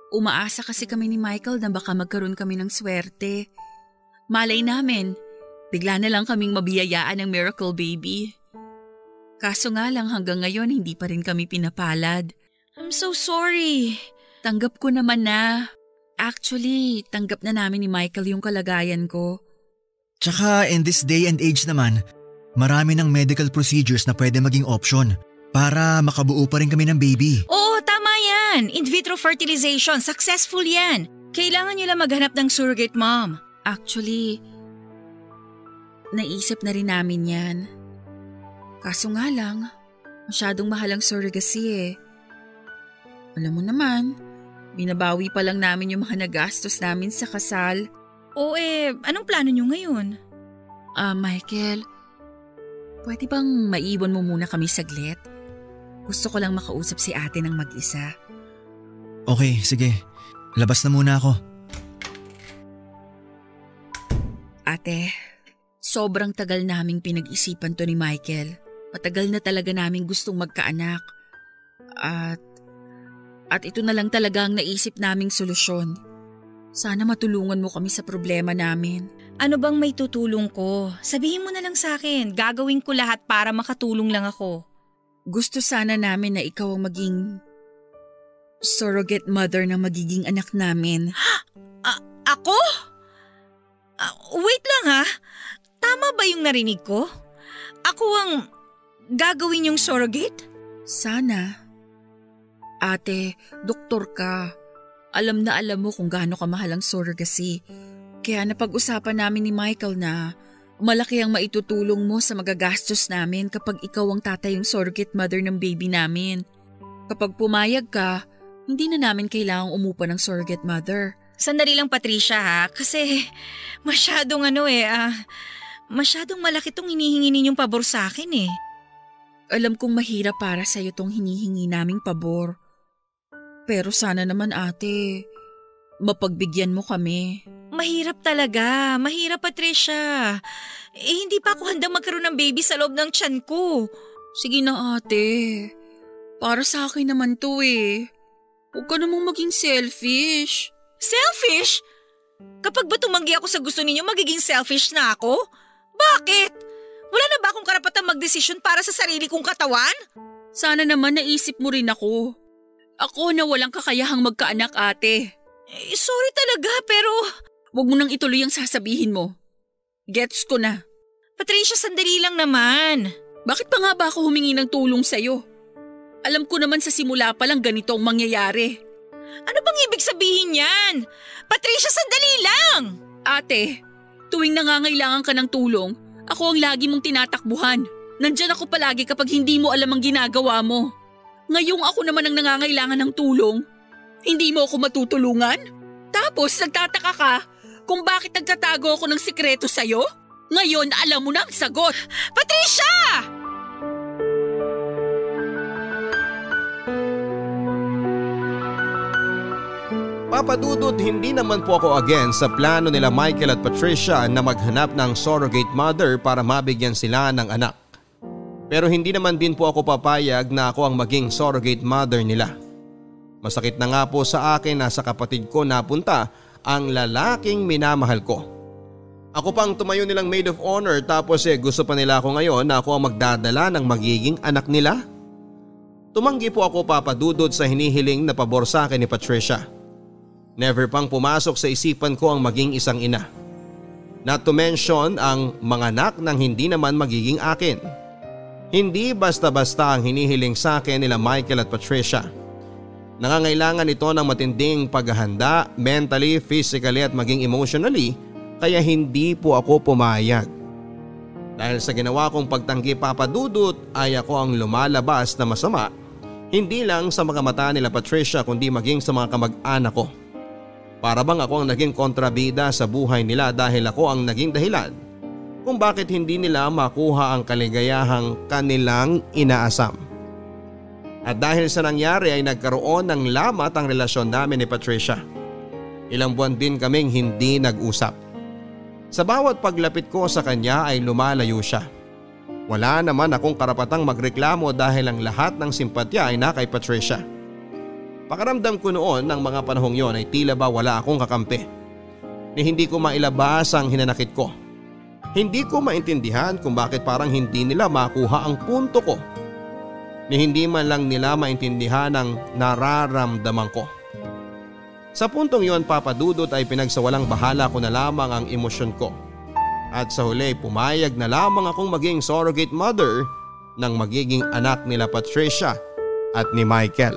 umaasa kasi kami ni Michael na baka magkaroon kami ng swerte. Malay namin, bigla na lang kaming mabiyayaan ng miracle baby. Kaso nga lang hanggang ngayon hindi pa rin kami pinapalad. I'm so sorry. Tanggap ko naman na. Actually, tanggap na namin ni Michael yung kalagayan ko. Tsaka in this day and age naman, marami ng medical procedures na pwede maging option para makabuo pa rin kami ng baby. Oo, tama yan. In vitro fertilization, successful yan. Kailangan nyo lang maghanap ng surrogate mom. Actually, naisip na rin namin yan. Kaso nga lang, masyadong mahal ang surrogacy eh. Alam mo naman, binabawi pa lang namin yung mga nagastos namin sa kasal. Oo anong plano nyo ngayon? Michael, pwede bang maiwan mo muna kami saglit? Gusto ko lang makausap si ate ng mag-isa. Okay, sige. Labas na muna ako. Ate, sobrang tagal naming pinag-isipan to ni Michael. Matagal na talaga naming gustong magkaanak. At ito na lang talaga ang naisip naming solusyon. Sana matulungan mo kami sa problema namin. Ano bang may tutulong ko? Sabihin mo na lang sa akin. Gagawin ko lahat para makatulong lang ako. Gusto sana namin na ikaw ang maging surrogate mother na magiging anak namin. Ako? Wait lang ha. Tama ba yung narinig ko? Ako ang gagawin yung surrogate? Sana. Ate, doktor ka. Alam na alam mo kung gaano kamahal ang surrogacy. Kaya napag-usapan namin ni Michael na malaki ang maitutulong mo sa magagastos namin kapag ikaw ang tatay yung surrogate mother ng baby namin. Kapag pumayag ka, hindi na namin kailangang umupa ng surrogate mother. Sandali lang Patricia ha, kasi masyadong masyadong malaki tong hinihingi ninyong pabor sa akin eh. Alam kong mahirap para sa'yo tong hinihingi naming pabor. Pero sana naman ate, mapagbigyan mo kami. Mahirap talaga, mahirap Patricia. Hindi pa ako handang magkaroon ng baby sa loob ng tiyan ko. Sige na ate, para sa akin naman to eh. Huwag ka namang maging selfish. Selfish? Kapag ba tumanggi ako sa gusto ninyo, magiging selfish na ako? Bakit? Wala na ba akong karapatang magdesisyon para sa sarili kong katawan? Sana naman naisip mo rin ako. Ako na walang kakayahang magkaanak ate. Sorry talaga pero… Huwag mo nang ituloy ang sasabihin mo. Gets ko na. Patricia, sandali lang naman. Bakit pa nga ba ako humingi ng tulong sa'yo? Alam ko naman sa simula pa lang ganito ang mangyayari. Ano bang ibig sabihin yan? Patricia, sandali lang! Ate, tuwing nangangailangan ka ng tulong, ako ang lagi mong tinatakbuhan. Nandyan ako palagi kapag hindi mo alam ang ginagawa mo. Ngayong ako naman ang nangangailangan ng tulong, hindi mo ako matutulungan? Tapos nagtataka ka kung bakit nagtatago ako ng sikreto sa'yo? Ngayon alam mo na ang sagot. Patricia! Papa Dudut, hindi naman po ako against sa plano nila Michael at Patricia na maghanap ng surrogate mother para mabigyan sila ng anak. Pero hindi naman din po ako papayag na ako ang maging surrogate mother nila. Masakit na nga po sa akin na sa kapatid ko napunta ang lalaking minamahal ko. Ako pang tumayo nilang maid of honor tapos gusto pa nila ako ngayon na ako ang magdadala ng magiging anak nila. Tumanggi po ako Papa Dudut sa hinihiling na pabor sa akin ni Patricia. Never pang pumasok sa isipan ko ang maging isang ina. Not to mention ang mga anak ng hindi naman magiging akin. Hindi basta-basta ang hinihiling sa akin nila Michael at Patricia. Nangangailangan ito ng matinding paghahanda mentally, physically at maging emotionally kaya hindi po ako pumayag. Dahil sa ginawa kong pagtanggi Papa Dudut ay ako ang lumalabas na masama hindi lang sa mga mata nila Patricia kundi maging sa mga kamag-anak ko. Para bang ako ang naging kontrabida sa buhay nila dahil ako ang naging dahilan kung bakit hindi nila makuha ang kaligayahang kanilang inaasam. At dahil sa nangyari ay nagkaroon ng lamat ang relasyon namin ni Patricia. Ilang buwan din kaming hindi nag-usap. Sa bawat paglapit ko sa kanya ay lumalayo siya. Wala naman akong karapatang magreklamo dahil ang lahat ng simpatya ay na kay Patricia. Pakaramdam ko noon ng mga panahong yon ay tila ba wala akong kakampi. Ni hindi ko mailabas ang hinanakit ko. Hindi ko maintindihan kung bakit parang hindi nila makuha ang punto ko. Ni hindi man lang nila maintindihan ang nararamdaman ko. Sa puntong yon, Papa Dudut, ay pinagsawalang bahala ko na lamang ang emosyon ko. At sa huli pumayag na lamang akong maging surrogate mother ng magiging anak nila Patricia at ni Michael.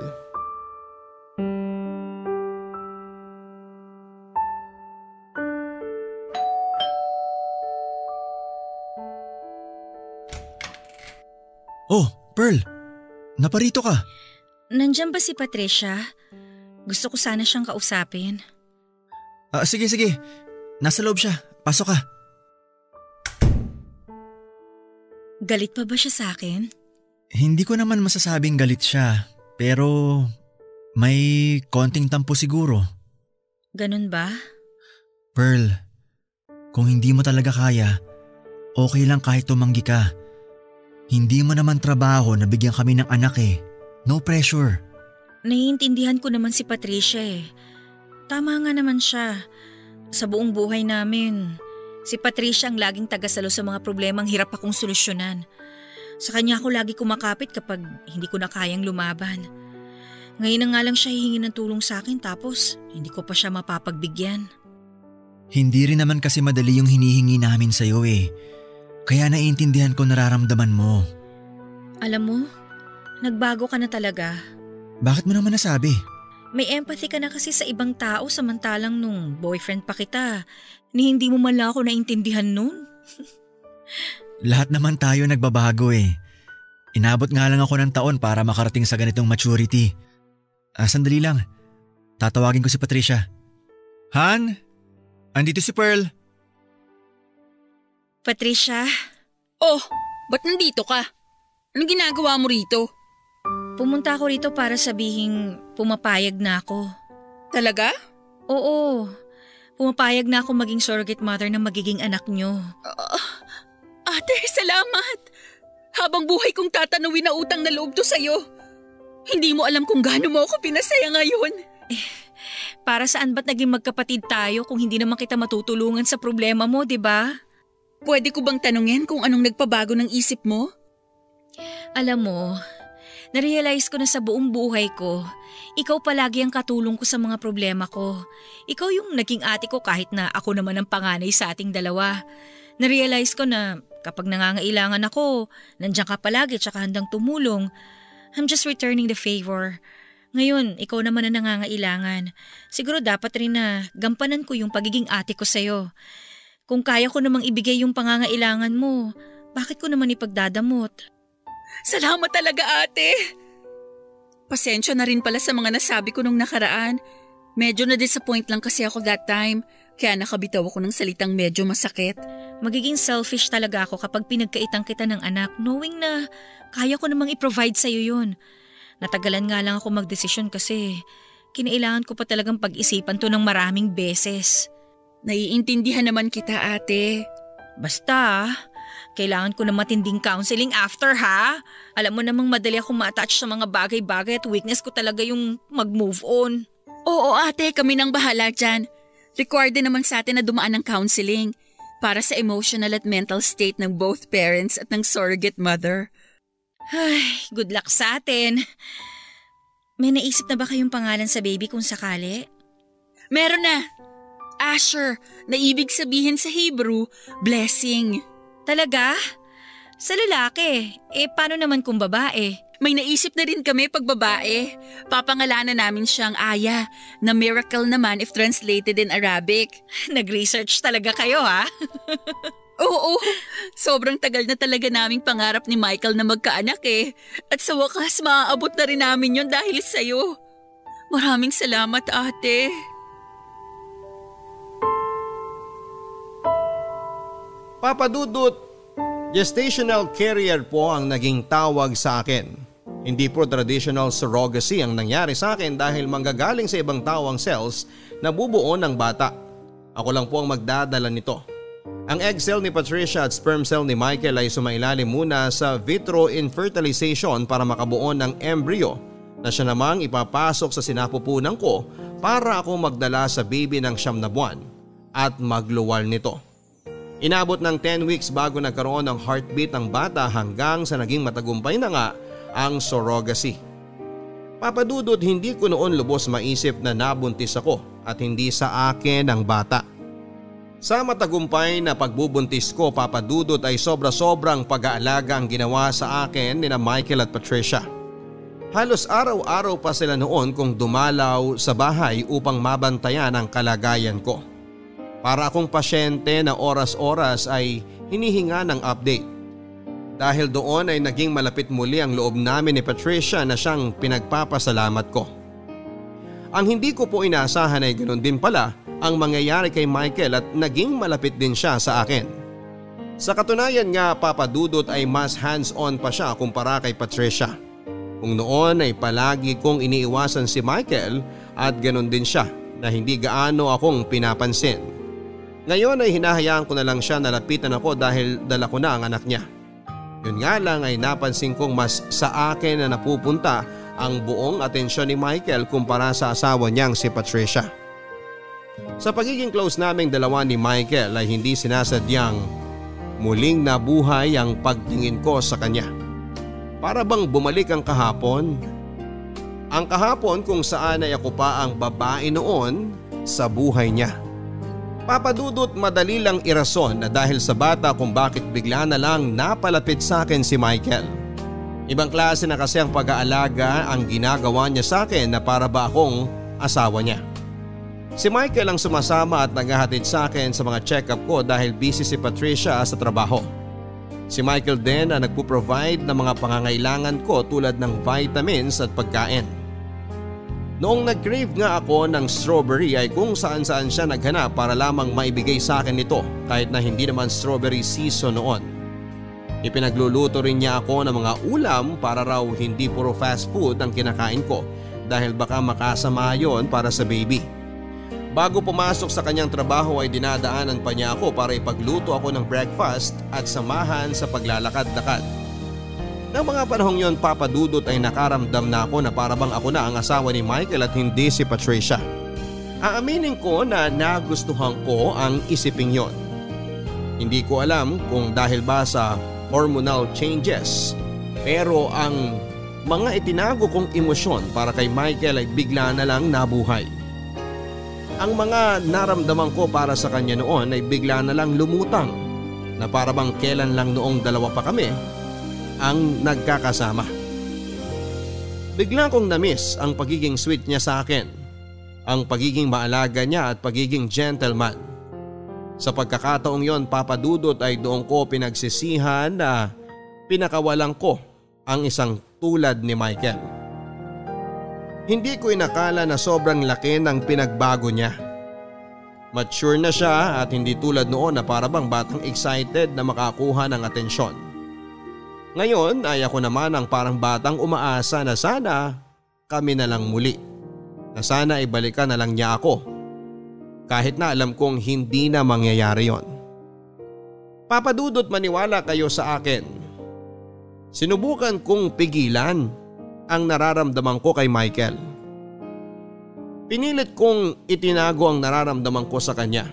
Oh, Pearl! Naparito ka. Nandiyan ba si Patricia? Gusto ko sana siyang kausapin. Sige. Nasa loob siya. Pasok ka. Galit pa ba siya sa akin? Hindi ko naman masasabing galit siya. Pero may konting tampo siguro. Ganun ba? Pearl, kung hindi mo talaga kaya, okay lang kahit tumanggi ka. Hindi mo naman trabaho na bigyan kami ng anak eh. No pressure. Naiintindihan ko naman si Patricia eh. Tama nga naman siya. Sa buong buhay namin, si Patricia ang laging tagasalo sa mga problemang hirap akong solusyonan. Sa kanya ako lagi kumakapit kapag hindi ko na kayang lumaban. Ngayon na nga lang siya hihingi ng tulong sa akin tapos hindi ko pa siya mapapagbigyan. Hindi rin naman kasi madali yung hinihingi namin sa'yo eh. Kaya naiintindihan ko nararamdaman mo. Alam mo, nagbago ka na talaga. Bakit mo naman nasabi? May empathy ka na kasi sa ibang tao samantalang nung boyfriend pa kita, ni hindi mo man lang ako naintindihan nun. Lahat naman tayo nagbabago eh. Inabot nga lang ako ng taon para makarating sa ganitong maturity. Sandali lang. Tatawagin ko si Patricia. Han? Andito si Pearl. Patricia? Oh, ba't nandito ka? Anong ginagawa mo rito? Pumunta ako rito para sabihing pumapayag na ako. Talaga? Oo. Pumapayag na ako maging surrogate mother ng magiging anak nyo. Ate, salamat! Habang buhay kong tatanawin na utang na loob to sa'yo. Hindi mo alam kung gaano mo ako pinasaya ngayon. Para saan ba't naging magkapatid tayo kung hindi naman kita matutulungan sa problema mo, di ba? Pwede ko bang tanungin kung anong nagpabago ng isip mo? Alam mo, narealize ko na sa buong buhay ko, ikaw palagi ang katulong ko sa mga problema ko. Ikaw yung naging ate ko kahit na ako naman ang panganay sa ating dalawa. Narealize ko na kapag nangangailangan ako, nandiyan ka palagi tsaka handang tumulong. I'm just returning the favor. Ngayon, ikaw naman ang nangangailangan. Siguro dapat rin na gampanan ko yung pagiging ate ko sa'yo. Kung kaya ko namang ibigay yung pangangailangan mo, bakit ko naman ipagdadamot? Salamat talaga, ate! Pasensya na rin pala sa mga nasabi ko nung nakaraan. Medyo na-disappoint lang kasi ako that time, kaya nakabitaw ako ng salitang medyo masakit. Magiging selfish talaga ako kapag pinagkaitang kita ng anak, knowing na kaya ko namang i-provide sa'yo yun. Natagalan nga lang ako magdesisyon kasi kinailangan ko pa talagang pag-isipan to ng maraming beses. Naiintindihan naman kita, ate. Basta, kailangan ko na matinding counseling after ha. Alam mo namang madali akong ma-attach sa mga bagay-bagay at weakness ko talaga yung mag-move on. Oo, ate, kami nang bahala dyan. Required din naman sa atin na dumaan ng counseling para sa emotional at mental state ng both parents at ng surrogate mother. Ay, good luck sa atin. May naisip na ba kayong pangalan sa baby kung sakali? Meron na. Asher, na ibig sabihin sa Hebrew, blessing. Talaga? Sa lalaki. Paano naman kung babae? May naisip na rin kami pag babae. Papangalanan namin siyang Aya, na miracle naman if translated in Arabic. Nag-research talaga kayo ha? Oo, sobrang tagal na talaga naming pangarap ni Michael na magkaanak eh. At sa wakas, maaabot na rin namin yon dahil sa'yo. Maraming salamat, ate. Papa Dudut, gestational carrier po ang naging tawag sa akin. Hindi po traditional surrogacy ang nangyari sa akin dahil manggagaling sa ibang tao ang cells na bubuo ng bata. Ako lang po ang magdadala nito. Ang egg cell ni Patricia at sperm cell ni Michael ay sumailalim muna sa vitro infertilization para makabuo ng embryo na siya namang ipapasok sa sinapupunan ko para ako magdala sa baby ng 9 na buwan at magluwal nito. Inabot ng 10 weeks bago nagkaroon ng heartbeat ng bata hanggang sa naging matagumpay na nga ang surrogacy. Papa Dudut, hindi ko noon lubos maisip na nabuntis ako at hindi sa akin ang bata. Sa matagumpay na pagbubuntis ko, Papa Dudut, ay sobra-sobrang pag-aalaga ang ginawa sa akin ni na Michael at Patricia. Halos araw-araw pa sila noon kung dumalaw sa bahay upang mabantayan ang kalagayan ko. Para akong pasyente na oras-oras ay hinihinga ng update. Dahil doon ay naging malapit muli ang loob namin ni Patricia na siyang pinagpapasalamat ko. Ang hindi ko po inaasahan ay ganoon din pala ang mangyayari kay Michael at naging malapit din siya sa akin. Sa katunayan nga, Papa Dudut, ay mas hands-on pa siya kumpara kay Patricia. Kung noon ay palagi kong iniiwasan si Michael at ganoon din siya na hindi gaano akong pinapansin. Ngayon ay hinahayaan ko na lang siya na lapitan ako dahil dala ko na ang anak niya. Yun nga lang ay napansin kong mas sa akin na napupunta ang buong atensyon ni Michael kumpara sa asawa niyang si Patricia. Sa pagiging close naming dalawa ni Michael ay hindi sinasadyang muling nabuhay ang pagtingin ko sa kanya. Para bang bumalik ang kahapon? Ang kahapon kung saan ay ako pa ang babae noon sa buhay niya. Papa Dudut, madali lang irason na dahil sa bata kung bakit bigla na lang napalapit sa akin si Michael. Ibang klase na kasi ang pag-aalaga ang ginagawa niya sa akin na para ba akong asawa niya. Si Michael ang sumasama at naghahatid sa akin sa mga check-up ko dahil busy si Patricia sa trabaho. Si Michael din ang nagpo-provide ng mga pangangailangan ko tulad ng vitamins at pagkain. Noong nag-crave nga ako ng strawberry ay kung saan-saan siya naghanap para lamang maibigay sa akin nito kahit na hindi naman strawberry season noon. Ipinagluluto rin niya ako ng mga ulam para raw hindi puro fast food ang kinakain ko dahil baka makasama yon para sa baby. Bago pumasok sa kanyang trabaho ay dinadaanan pa niya ako para ipagluto ako ng breakfast at samahan sa paglalakad-lakad. Nang mga panahong yon, Papa Dudut, ay nakaramdam na ako na parabang ako na ang asawa ni Michael at hindi si Patricia. Aaminin ko na nagustuhan ko ang isiping yon. Hindi ko alam kung dahil ba sa hormonal changes, pero ang mga itinago kong emosyon para kay Michael ay bigla na lang nabuhay. Ang mga naramdaman ko para sa kanya noon ay bigla na lang lumutang na parabang kailan lang noong dalawa pa kami ang nagkakasama. Bigla kong na-miss ang pagiging sweet niya sa akin, ang pagiging maalaga niya at pagiging gentleman. Sa pagkakataong yon, Papa Dudut, ay doon ko pinagsisihan na pinakawalan ko ang isang tulad ni Michael. Hindi ko inakala na sobrang laki ng pinagbago niya. Mature na siya at hindi tulad noon na parabang batang excited na makakuha ng atensyon. Ngayon ay ako naman ang parang batang umaasa na sana kami na lang muli. Na sana ibalikan na lang niya ako. Kahit na alam kong hindi na mangyayari yon. Papa Dudut, maniwala kayo sa akin. Sinubukan kong pigilan ang nararamdaman ko kay Michael. Pinilit kong itinago ang nararamdaman ko sa kanya.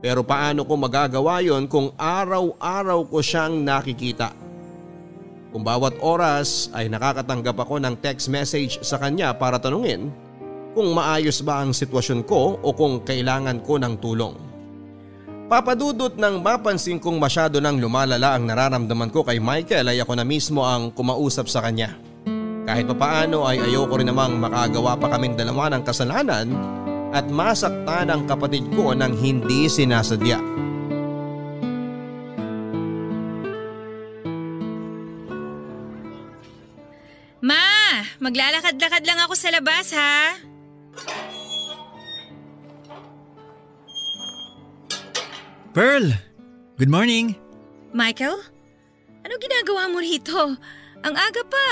Pero paano ko magagawa yon kung araw-araw ko siyang nakikita? Kung bawat oras ay nakakatanggap ako ng text message sa kanya para tanungin kung maayos ba ang sitwasyon ko o kung kailangan ko ng tulong. Papa Dudut, nang mapansin kong masyado nang lumalala ang nararamdaman ko kay Michael ay ako na mismo ang kumausap sa kanya. Kahit papaano ay ayoko rin namang makagawa pa kaming dalawa ng kasalanan at masaktan ang kapatid ko nang hindi sinasadya. Ma, maglalakad-lakad lang ako sa labas ha. Pearl! Good morning! Michael? Ano ginagawa mo rito? Ang aga pa.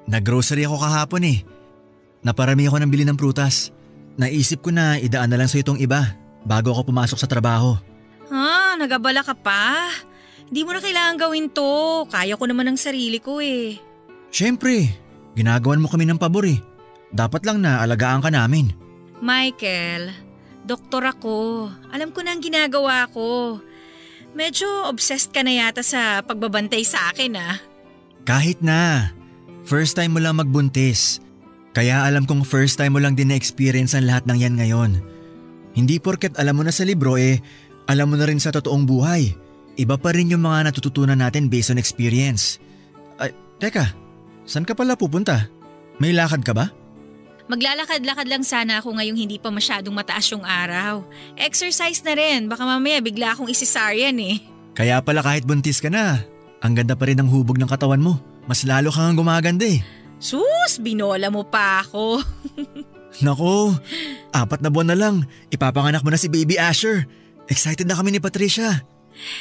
Nag-grocery ako kahapon eh. Naparami ako ng bili ng prutas. Naisip ko na idaan na lang sa itong iba bago ako pumasok sa trabaho. Nagabala ka pa? Hindi mo na kailangan gawin to. Kaya ko naman ng sarili ko eh. Siyempre, ginagawan mo kami ng pabor eh. Dapat lang na alagaan ka namin. Michael, doktor ako. Alam ko na ang ginagawa ko. Medyo obsessed ka na yata sa pagbabantay sa akin Kahit na. First time mo lang magbuntis. Kaya alam kong first time mo lang din na-experience ang lahat ng yan ngayon. Hindi porket alam mo na sa libro alam mo na rin sa totoong buhay. Iba pa rin yung mga natututunan natin based on experience. Ay, teka, saan ka pala pupunta? May lakad ka ba? Maglalakad-lakad lang sana ako ngayong hindi pa masyadong mataas yung araw. Exercise na rin, baka mamaya bigla akong isisaryan Kaya pala kahit buntis ka na, ang ganda pa rin ng hubog ng katawan mo. Mas lalo kang gumaganda Sus, binola mo pa ako. Nako, 4 na buwan na lang, ipapanganak mo na si Baby Asher. Excited na kami ni Patricia.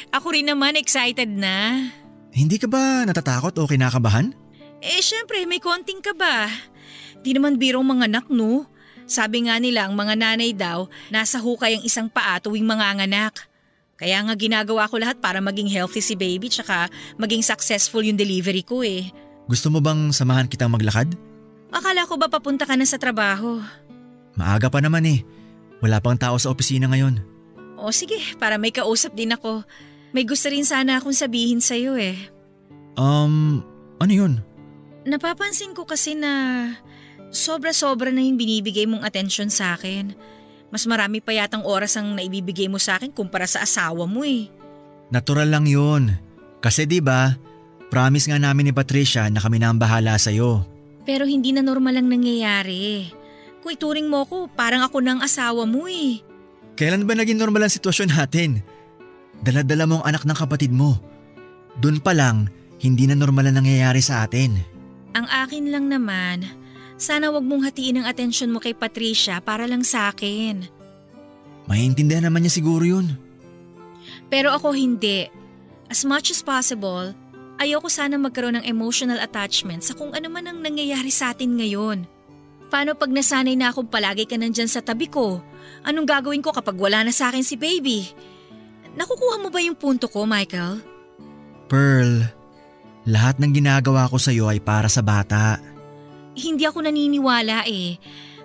Ako rin naman excited na. Hindi ka ba natatakot o kinakabahan? Syempre may konting kaba. Di naman birong mga anak no. Sabi nga nila ang mga nanay daw, nasa hukay ang isang paa tuwing manganganak. Kaya nga ginagawa ko lahat para maging healthy si baby tsaka maging successful yung delivery ko Gusto mo bang samahan kitang maglakad? Akala ko ba papunta ka na sa trabaho? Maaga pa naman Wala pang tao sa opisina ngayon. O sige, para may kausap din ako. May gusto rin sana akong sabihin sa'yo Ano yun? Napapansin ko kasi na sobra-sobra na yung binibigay mong atensyon sa akin. Mas marami pa yatang oras ang naibibigay mo sa akin kumpara sa asawa mo Natural lang yun. Kasi 'di ba, promise nga namin ni Patricia na kami na ang bahala sa'yo. Pero hindi na normal ang nangyayari. Kung ituring mo ko, parang ako na ang asawa mo Kailan ba naging normal ang sitwasyon natin? Dala-dala mo ang anak ng kapatid mo. Doon pa lang, hindi na normal ang nangyayari sa atin. Ang akin lang naman, sana wag mong hatiin ang atensyon mo kay Patricia para lang sa akin. Maiintindihan naman niya siguro yun. Pero ako hindi. As much as possible, ayoko sana magkaroon ng emotional attachment sa kung ano man ang nangyayari sa atin ngayon. Paano pag nasanay na akong palagi ka nandyan sa tabi ko? Anong gagawin ko kapag wala na sa akin si baby? Nakukuha mo ba yung punto ko, Michael? Pearl, lahat ng ginagawa ko sa'yo ay para sa bata. Hindi ako naniniwala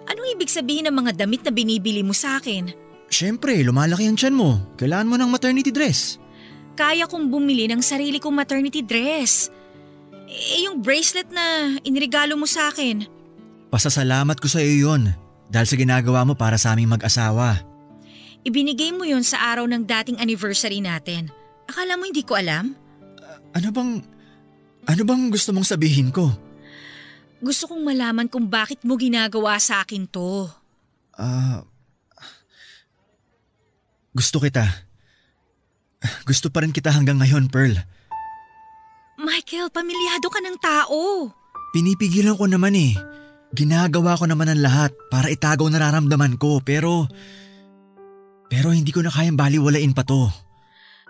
Anong ibig sabihin ng mga damit na binibili mo sa akin? Siyempre, lumalaki ang tiyan mo. Kailangan mo ng maternity dress. Kaya kong bumili ng sarili kong maternity dress. Yung bracelet na inregalo mo sa akin. Pasasalamat ko sa iyo yun dahil sa ginagawa mo para sa aming mag-asawa. Ibinigay mo yun sa araw ng dating anniversary natin. Akala mo hindi ko alam? Ano bang gusto mong sabihin ko? Gusto kong malaman kung bakit mo ginagawa sa akin to. Gusto kita. Gusto pa rin kita hanggang ngayon, Pearl. Michael, pamilyado ka ng tao. Pinipigilan ko naman Ginagawa ko naman ang lahat para itago nararamdaman ko pero hindi ko na kayang baliwalain pa to.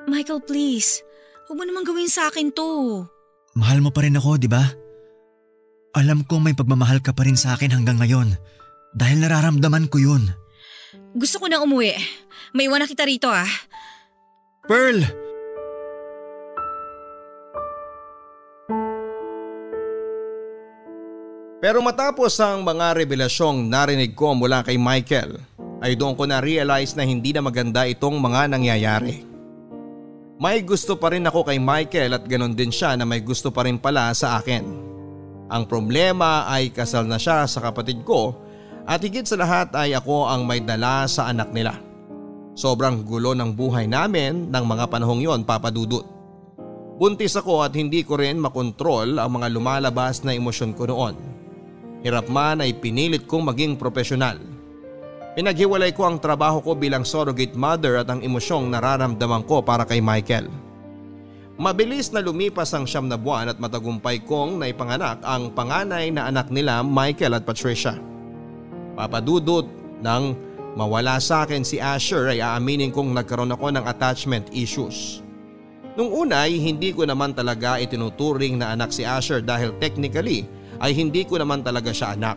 Michael, please. Huwag mo naman gawin sa akin to. Mahal mo pa rin ako, di ba? Alam kong may pagmamahal ka pa rin sa akin hanggang ngayon dahil nararamdaman ko yun. Gusto ko na umuwi. May iwan na kita rito Pearl! Pero matapos ang mga revelasyong narinig ko mula kay Michael, ay doon ko na-realize na hindi na maganda itong mga nangyayari. May gusto pa rin ako kay Michael at ganon din siya na may gusto pa rin pala sa akin. Ang problema ay kasal na siya sa kapatid ko at higit sa lahat ay ako ang may dala sa anak nila. Sobrang gulo ng buhay namin ng mga panahong yon, Papa Dudut. Buntis ako at hindi ko rin makontrol ang mga lumalabas na emosyon ko noon. Hirap man ay pinilit kong maging profesional. Pinaghiwalay ko ang trabaho ko bilang surrogate mother at ang emosyong nararamdaman ko para kay Michael. Mabilis na lumipas ang 9 na buwan at matagumpay kong naipanganak ang panganay na anak nila Michael at Patricia. Papadudot, nang mawala sa akin si Asher ay aaminin kong nagkaroon ako ng attachment issues. Nung una ay hindi ko naman talaga itinuturing na anak si Asher dahil technically ay hindi ko naman talaga siya anak.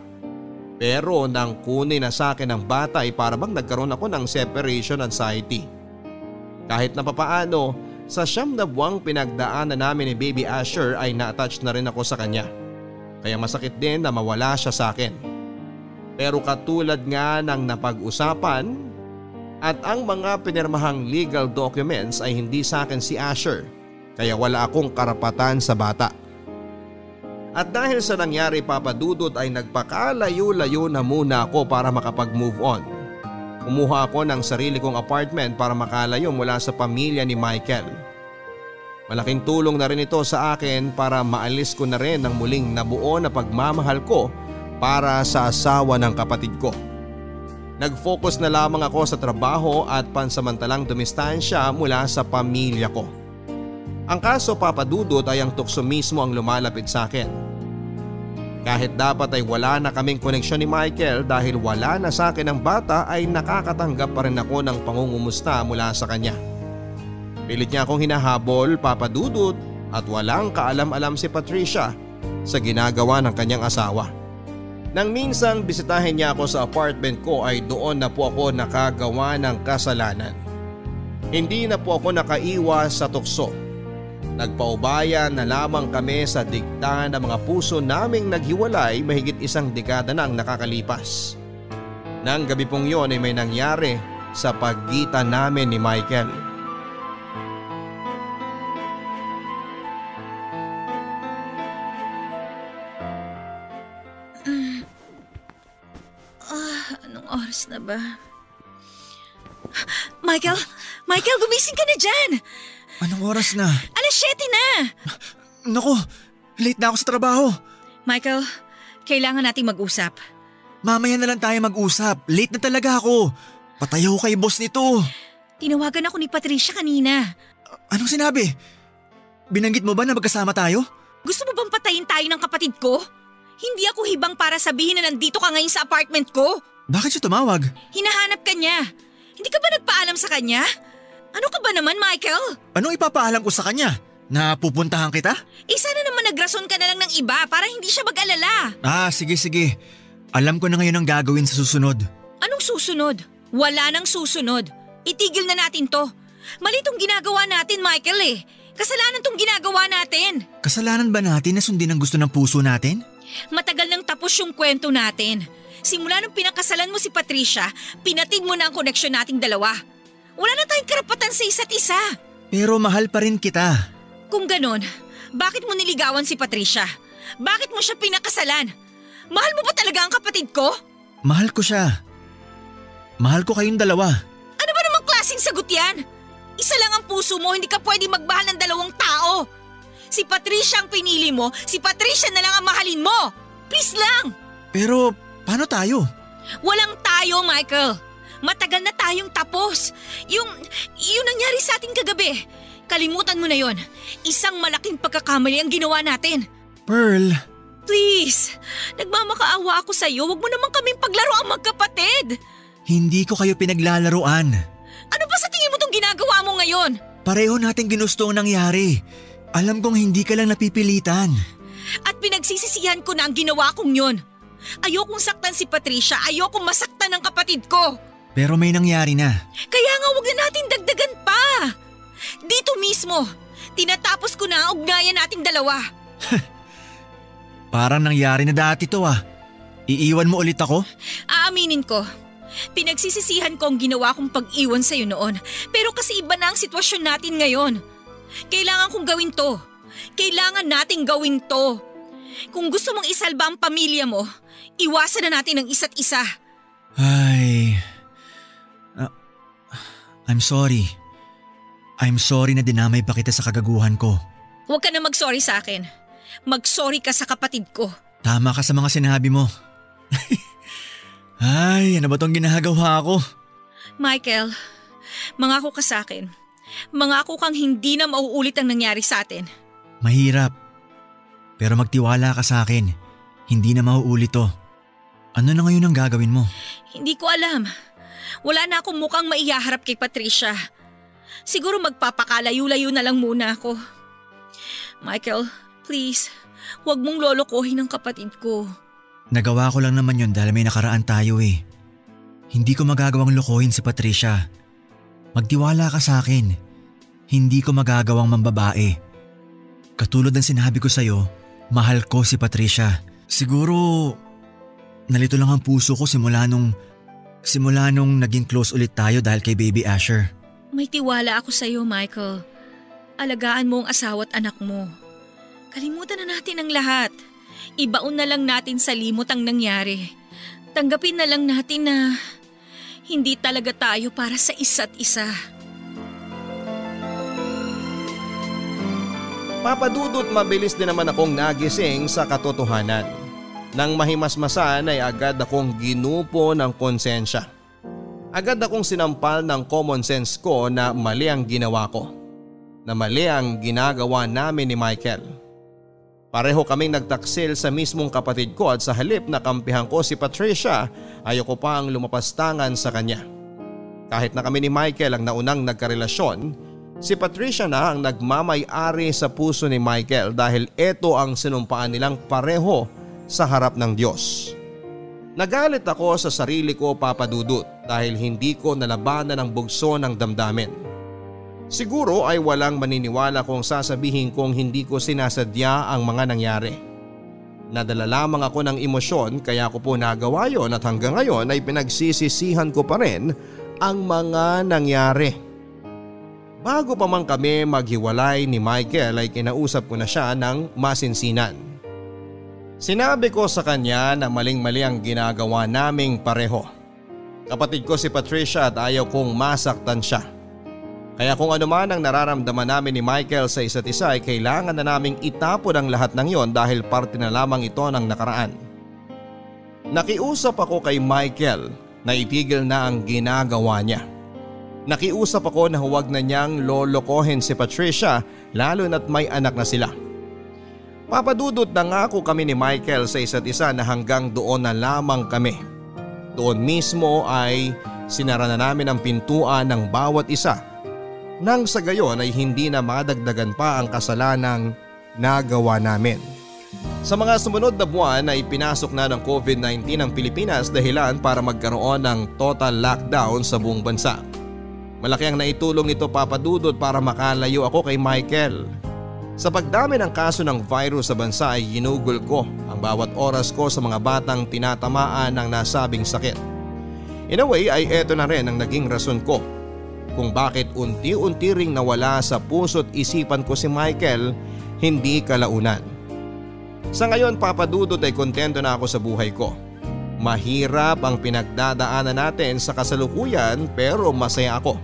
Pero nang kunin na sa akin ang bata ay para bang nagkaroon ako ng separation anxiety. Kahit na papaano, sa 9 na buwang pinagdaanan namin ni Baby Asher ay na-attach na rin ako sa kanya. Kaya masakit din na mawala siya sa akin. Pero katulad nga ng napag-usapan, At ang mga pinirmahang legal documents ay hindi sa akin si Asher, kaya wala akong karapatan sa bata. At dahil sa nangyari Papa Dudut ay nagpakalayo-layo na muna ako para makapag-move on. Kumuha ako ng sarili kong apartment para makalayo mula sa pamilya ni Michael. Malaking tulong na rin ito sa akin para maalis ko na rin ang muling nabuo na pagmamahal ko para sa asawa ng kapatid ko. Nag-focus na lamang ako sa trabaho at pansamantalang dumistansya mula sa pamilya ko. Ang kaso Papa Dudut ay ang tukso mismo ang lumalapit sa akin. Kahit dapat ay wala na kaming koneksyon ni Michael dahil wala na sa akin ang bata ay nakakatanggap pa rin ako ng pangungumusta mula sa kanya. Pilit niya akong hinahabol Papa Dudut at walang kaalam-alam si Patricia sa ginagawa ng kanyang asawa. Nang minsang bisitahin niya ako sa apartment ko ay doon na po ako nakagawa ng kasalanan. Hindi na po ako nakaiwas sa tukso. Nagpaubaya na lamang kami sa digta ng mga puso naming naghiwalay mahigit 1 dekada na ang nakakalipas. Nang gabi pong yon ay may nangyari sa pagitan namin ni Michael. Anong oras na ba? Michael! Michael, gumising ka na dyan! Anong oras na? 7:00 na! Naku, late na ako sa trabaho. Michael, kailangan nating mag-usap. Mamaya na lang tayo mag-usap. Late na talaga ako. Patayo kay boss nito. Tinawagan ako ni Patricia kanina. Anong sinabi? Binanggit mo ba na magkasama tayo? Gusto mo bang patayin tayo ng kapatid ko? Hindi ako hibang para sabihin na nandito ka ngayon sa apartment ko. Bakit siya tumawag? Hinahanap ka niya. Hindi ka ba nagpaalam sa kanya? Ano ka ba naman, Michael? Anong ipapaalam ko sa kanya? Na pupuntahan kita? Sana naman nagrason ka na lang ng iba para hindi siya mag-alala. Sige. Alam ko na ngayon ang gagawin sa susunod. Anong susunod? Wala nang susunod. Itigil na natin to. Mali tong ginagawa natin, Michael eh. Kasalanan tong ginagawa natin. Kasalanan ba natin na sundin ang gusto ng puso natin? Matagal nang tapos yung kwento natin. Simula nung pinakasalan mo si Patricia, pinatid mo na ang koneksyon nating dalawa. Wala na tayong karapatan sa isa't isa. Pero mahal pa rin kita. Kung ganon, bakit mo niligawan si Patricia? Bakit mo siya pinakasalan? Mahal mo ba talaga ang kapatid ko? Mahal ko siya. Mahal ko kayong dalawa. Ano ba namang klaseng sagot yan? Isa lang ang puso mo, hindi ka pwede magmahal ng 2 tao. Si Patricia ang pinili mo, si Patricia na lang ang mahalin mo. Please lang. Pero paano tayo? Walang tayo, Michael. Matagal na tayong tapos. Yung nangyari sa atin kagabi. Kalimutan mo na yon. Isang malaking pagkakamali ang ginawa natin. Pearl. Please, nagmamakaawa ako sa'yo. Huwag mo naman kaming paglaro ang magkapatid. Hindi ko kayo pinaglalaruan. Ano ba sa tingin mo tong ginagawa mo ngayon? Pareho natin ginusto ang nangyari. Alam kong hindi ka lang napipilitan. At pinagsisisihan ko na ang ginawa kong yun. Ayokong saktan si Patricia. Ayokong masaktan ang kapatid ko. Pero may nangyari na. Kaya nga huwag na natin dagdagan pa. Dito mismo, tinatapos ko na ang ugnayan nating dalawa. Parang nangyari na dati to Iiwan mo ulit ako? Aaminin ko, pinagsisisihan ko ang ginawa kong pag-iwan sa'yo noon. Pero kasi iba na ang sitwasyon natin ngayon. Kailangan kong gawin to. Kailangan nating gawin to. Kung gusto mong isalba ang pamilya mo, iwasan na natin ang isa't isa. Ay... I'm sorry. I'm sorry na dinamay pa kita sa kagaguhan ko. Huwag ka na mag-sorry sa akin. Mag-sorry ka sa kapatid ko. Tama ka sa mga sinabi mo. Ay, ano ba tong ginagawa ko? Michael, mangako ka sa akin. Mangako kang hindi na mauulit ang nangyari sa atin. Mahirap. Pero magtiwala ka sa akin. Hindi na mauulit to. Ano na ngayon ang gagawin mo? Hindi ko alam. Wala na akong mukhang maihaharap kay Patricia. Siguro magpapakalayo-layo na lang muna ako. Michael, please, huwag mong lolokohin ang kapatid ko. Nagawa ko lang naman yun dahil may nakaraan tayo eh. Hindi ko magagawang lokohin si Patricia. Magtiwala ka sa akin. Hindi ko magagawang mambabae. Katulad ng sinabi ko sa'yo, mahal ko si Patricia. Siguro, nalito lang ang puso ko simula nung Simula nung naging close ulit tayo dahil kay Baby Asher. May tiwala ako sa iyo, Michael. Alagaan mo ang asawa at anak mo. Kalimutan na natin ang lahat. Ibaon na lang natin sa limot ang nangyari. Tanggapin na lang natin na hindi talaga tayo para sa isa't isa. Papadudot mabilis din naman akong nagising sa katotohanan. Nang mahimasmasan ay agad akong ginupo ng konsensya. Agad akong sinampal ng common sense ko na mali ang ginawa ko. Na mali ang ginagawa namin ni Michael. Pareho kaming nagtaksil sa mismong kapatid ko at sa halip na kampihan ko si Patricia, ayoko pa ang lumapastangan sa kanya. Kahit na kami ni Michael ang naunang nagkarelasyon, si Patricia na ang nagmamay-ari sa puso ni Michael dahil ito ang sinumpaan nilang pareho sa harap ng Diyos. Nagalit ako sa sarili ko, Papadudut, dahil hindi ko nalabanan ang bugso ng damdamin. Siguro ay walang maniniwala kung sasabihin kong hindi ko sinasadya ang mga nangyari. Nadala lamang ako ng emosyon kaya ko po nagawa yon at hanggang ngayon ay pinagsisisihan ko pa rin ang mga nangyari. Bago pa man kami maghiwalay ni Michael ay kinausap ko na siya ng masinsinan. Sinabi ko sa kanya na maling-mali ang ginagawa naming pareho. Kapatid ko si Patricia at ayaw kong masaktan siya. Kaya kung ano man ang nararamdaman namin ni Michael sa isa't isa ay kailangan na naming itapon ang lahat ng yon dahil parte na lamang ito ng nakaraan. Nakiusap ako kay Michael na itigil na ang ginagawa niya. Nakiusap ako na huwag na niyang lolokohin si Patricia lalo na't may anak na sila. Papadudot na ngako kami ni Michael sa isa't isa na hanggang doon na lamang kami. Doon mismo ay sinara na namin ang pintuan ng bawat isa. Nang sa gayon ay hindi na madagdagan pa ang kasalanang nagawa namin. Sa mga sumunod na buwan ay pinasok na ng COVID-19 ang Pilipinas dahilan para magkaroon ng total lockdown sa buong bansa. Malaki ang naitulong nito, Papadudot, para makalayo ako kay Michael. Sa pagdami ng kaso ng virus sa bansa ay ginugol ko ang bawat oras ko sa mga batang tinatamaan ng nasabing sakit. In a way ay eto na rin ang naging rason ko kung bakit unti-unti ring nawala sa puso't isipan ko si Michael, hindi kalaunan. Sa ngayon, Papadudot, ay kontento na ako sa buhay ko. Mahirap ang pinagdadaanan natin sa kasalukuyan pero masaya ako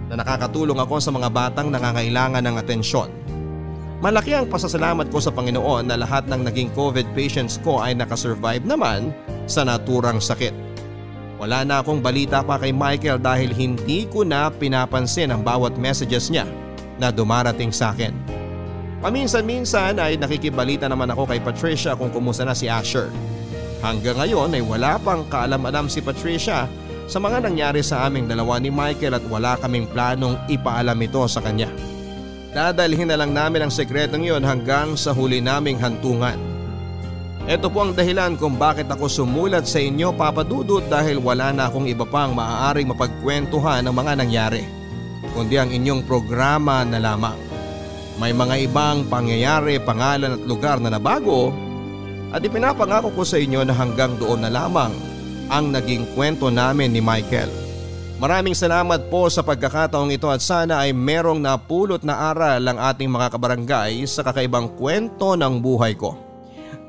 na nakakatulong ako sa mga batang nangangailangan ng atensyon. Malaki ang pasasalamat ko sa Panginoon na lahat ng naging COVID patients ko ay nakasurvive naman sa naturang sakit. Wala na akong balita pa kay Michael dahil hindi ko na pinapansin ang bawat messages niya na dumarating sa akin. Paminsan-minsan ay nakikibalita naman ako kay Patricia kung kumusta na si Asher. Hanggang ngayon ay wala pang kaalam-alam si Patricia sa mga nangyari sa aming dalawa ni Michael at wala kaming planong ipaalam ito sa kanya. Dadalhin na lang namin ang sekretong yon hanggang sa huli naming hantungan. Ito po ang dahilan kung bakit ako sumulat sa inyo, Papadudot, dahil wala na akong iba pang maaaring mapagkwentuhan ng mga nangyari, kundi ang inyong programa na lamang. May mga ibang pangyayari, pangalan at lugar na nabago at ipinapangako ko sa inyo na hanggang doon na lamang ang naging kwento namin ni Michael. Maraming salamat po sa pagkakataong ito at sana ay merong napulot na aral ang ating mga kabarangay sa kakaibang kwento ng buhay ko.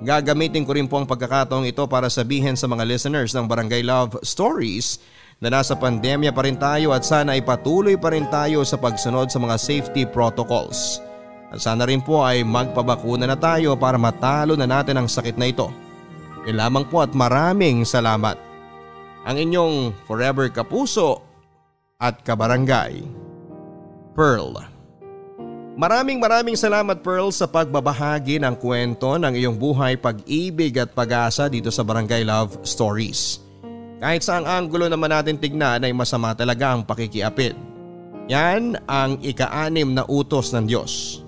Gagamitin ko rin po ang pagkakataong ito para sabihin sa mga listeners ng Barangay Love Stories na nasa pandemya pa rin tayo at sana ay patuloy pa rin tayo sa pagsunod sa mga safety protocols. At sana rin po ay magpabakuna na tayo para matalo na natin ang sakit na ito. Yan lamang po at maraming salamat. Ang inyong forever kapuso at kabarangay, Pearl. Maraming salamat, Pearl, sa pagbabahagi ng kwento ng iyong buhay, pag-ibig at pag-asa dito sa Barangay Love Stories. Kahit saang anggulo naman natin tignan ay masama talaga ang pakikiapid. Yan ang ika-6 na utos ng Diyos.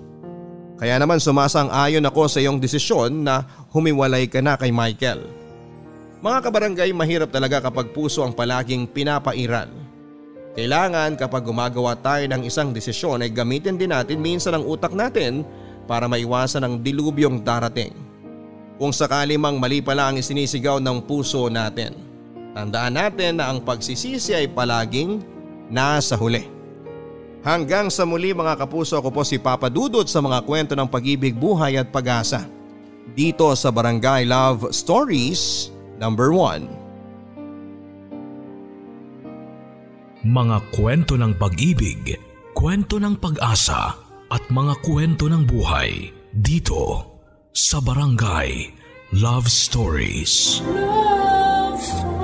Kaya naman sumasang-ayon ako sa iyong desisyon na humiwalay ka na kay Michael. Mga kabarangay, mahirap talaga kapag puso ang palaging pinapairal. Kailangan kapag gumagawa tayo ng isang desisyon ay gamitin din natin minsan ang utak natin para maiwasan ang dilubyong darating. Kung sakali mang mali pala ang isinisigaw ng puso natin. Tandaan natin na ang pagsisisi ay palaging nasa huli. Hanggang sa muli mga kapuso, ako po si Papa Dudut sa mga kwento ng pag-ibig, buhay at pag-asa. Dito sa Barangay Love Stories number 1. Mga kwento ng pag-ibig, kwento ng pag-asa at mga kwento ng buhay dito sa Barangay Love Stories. Love Stories.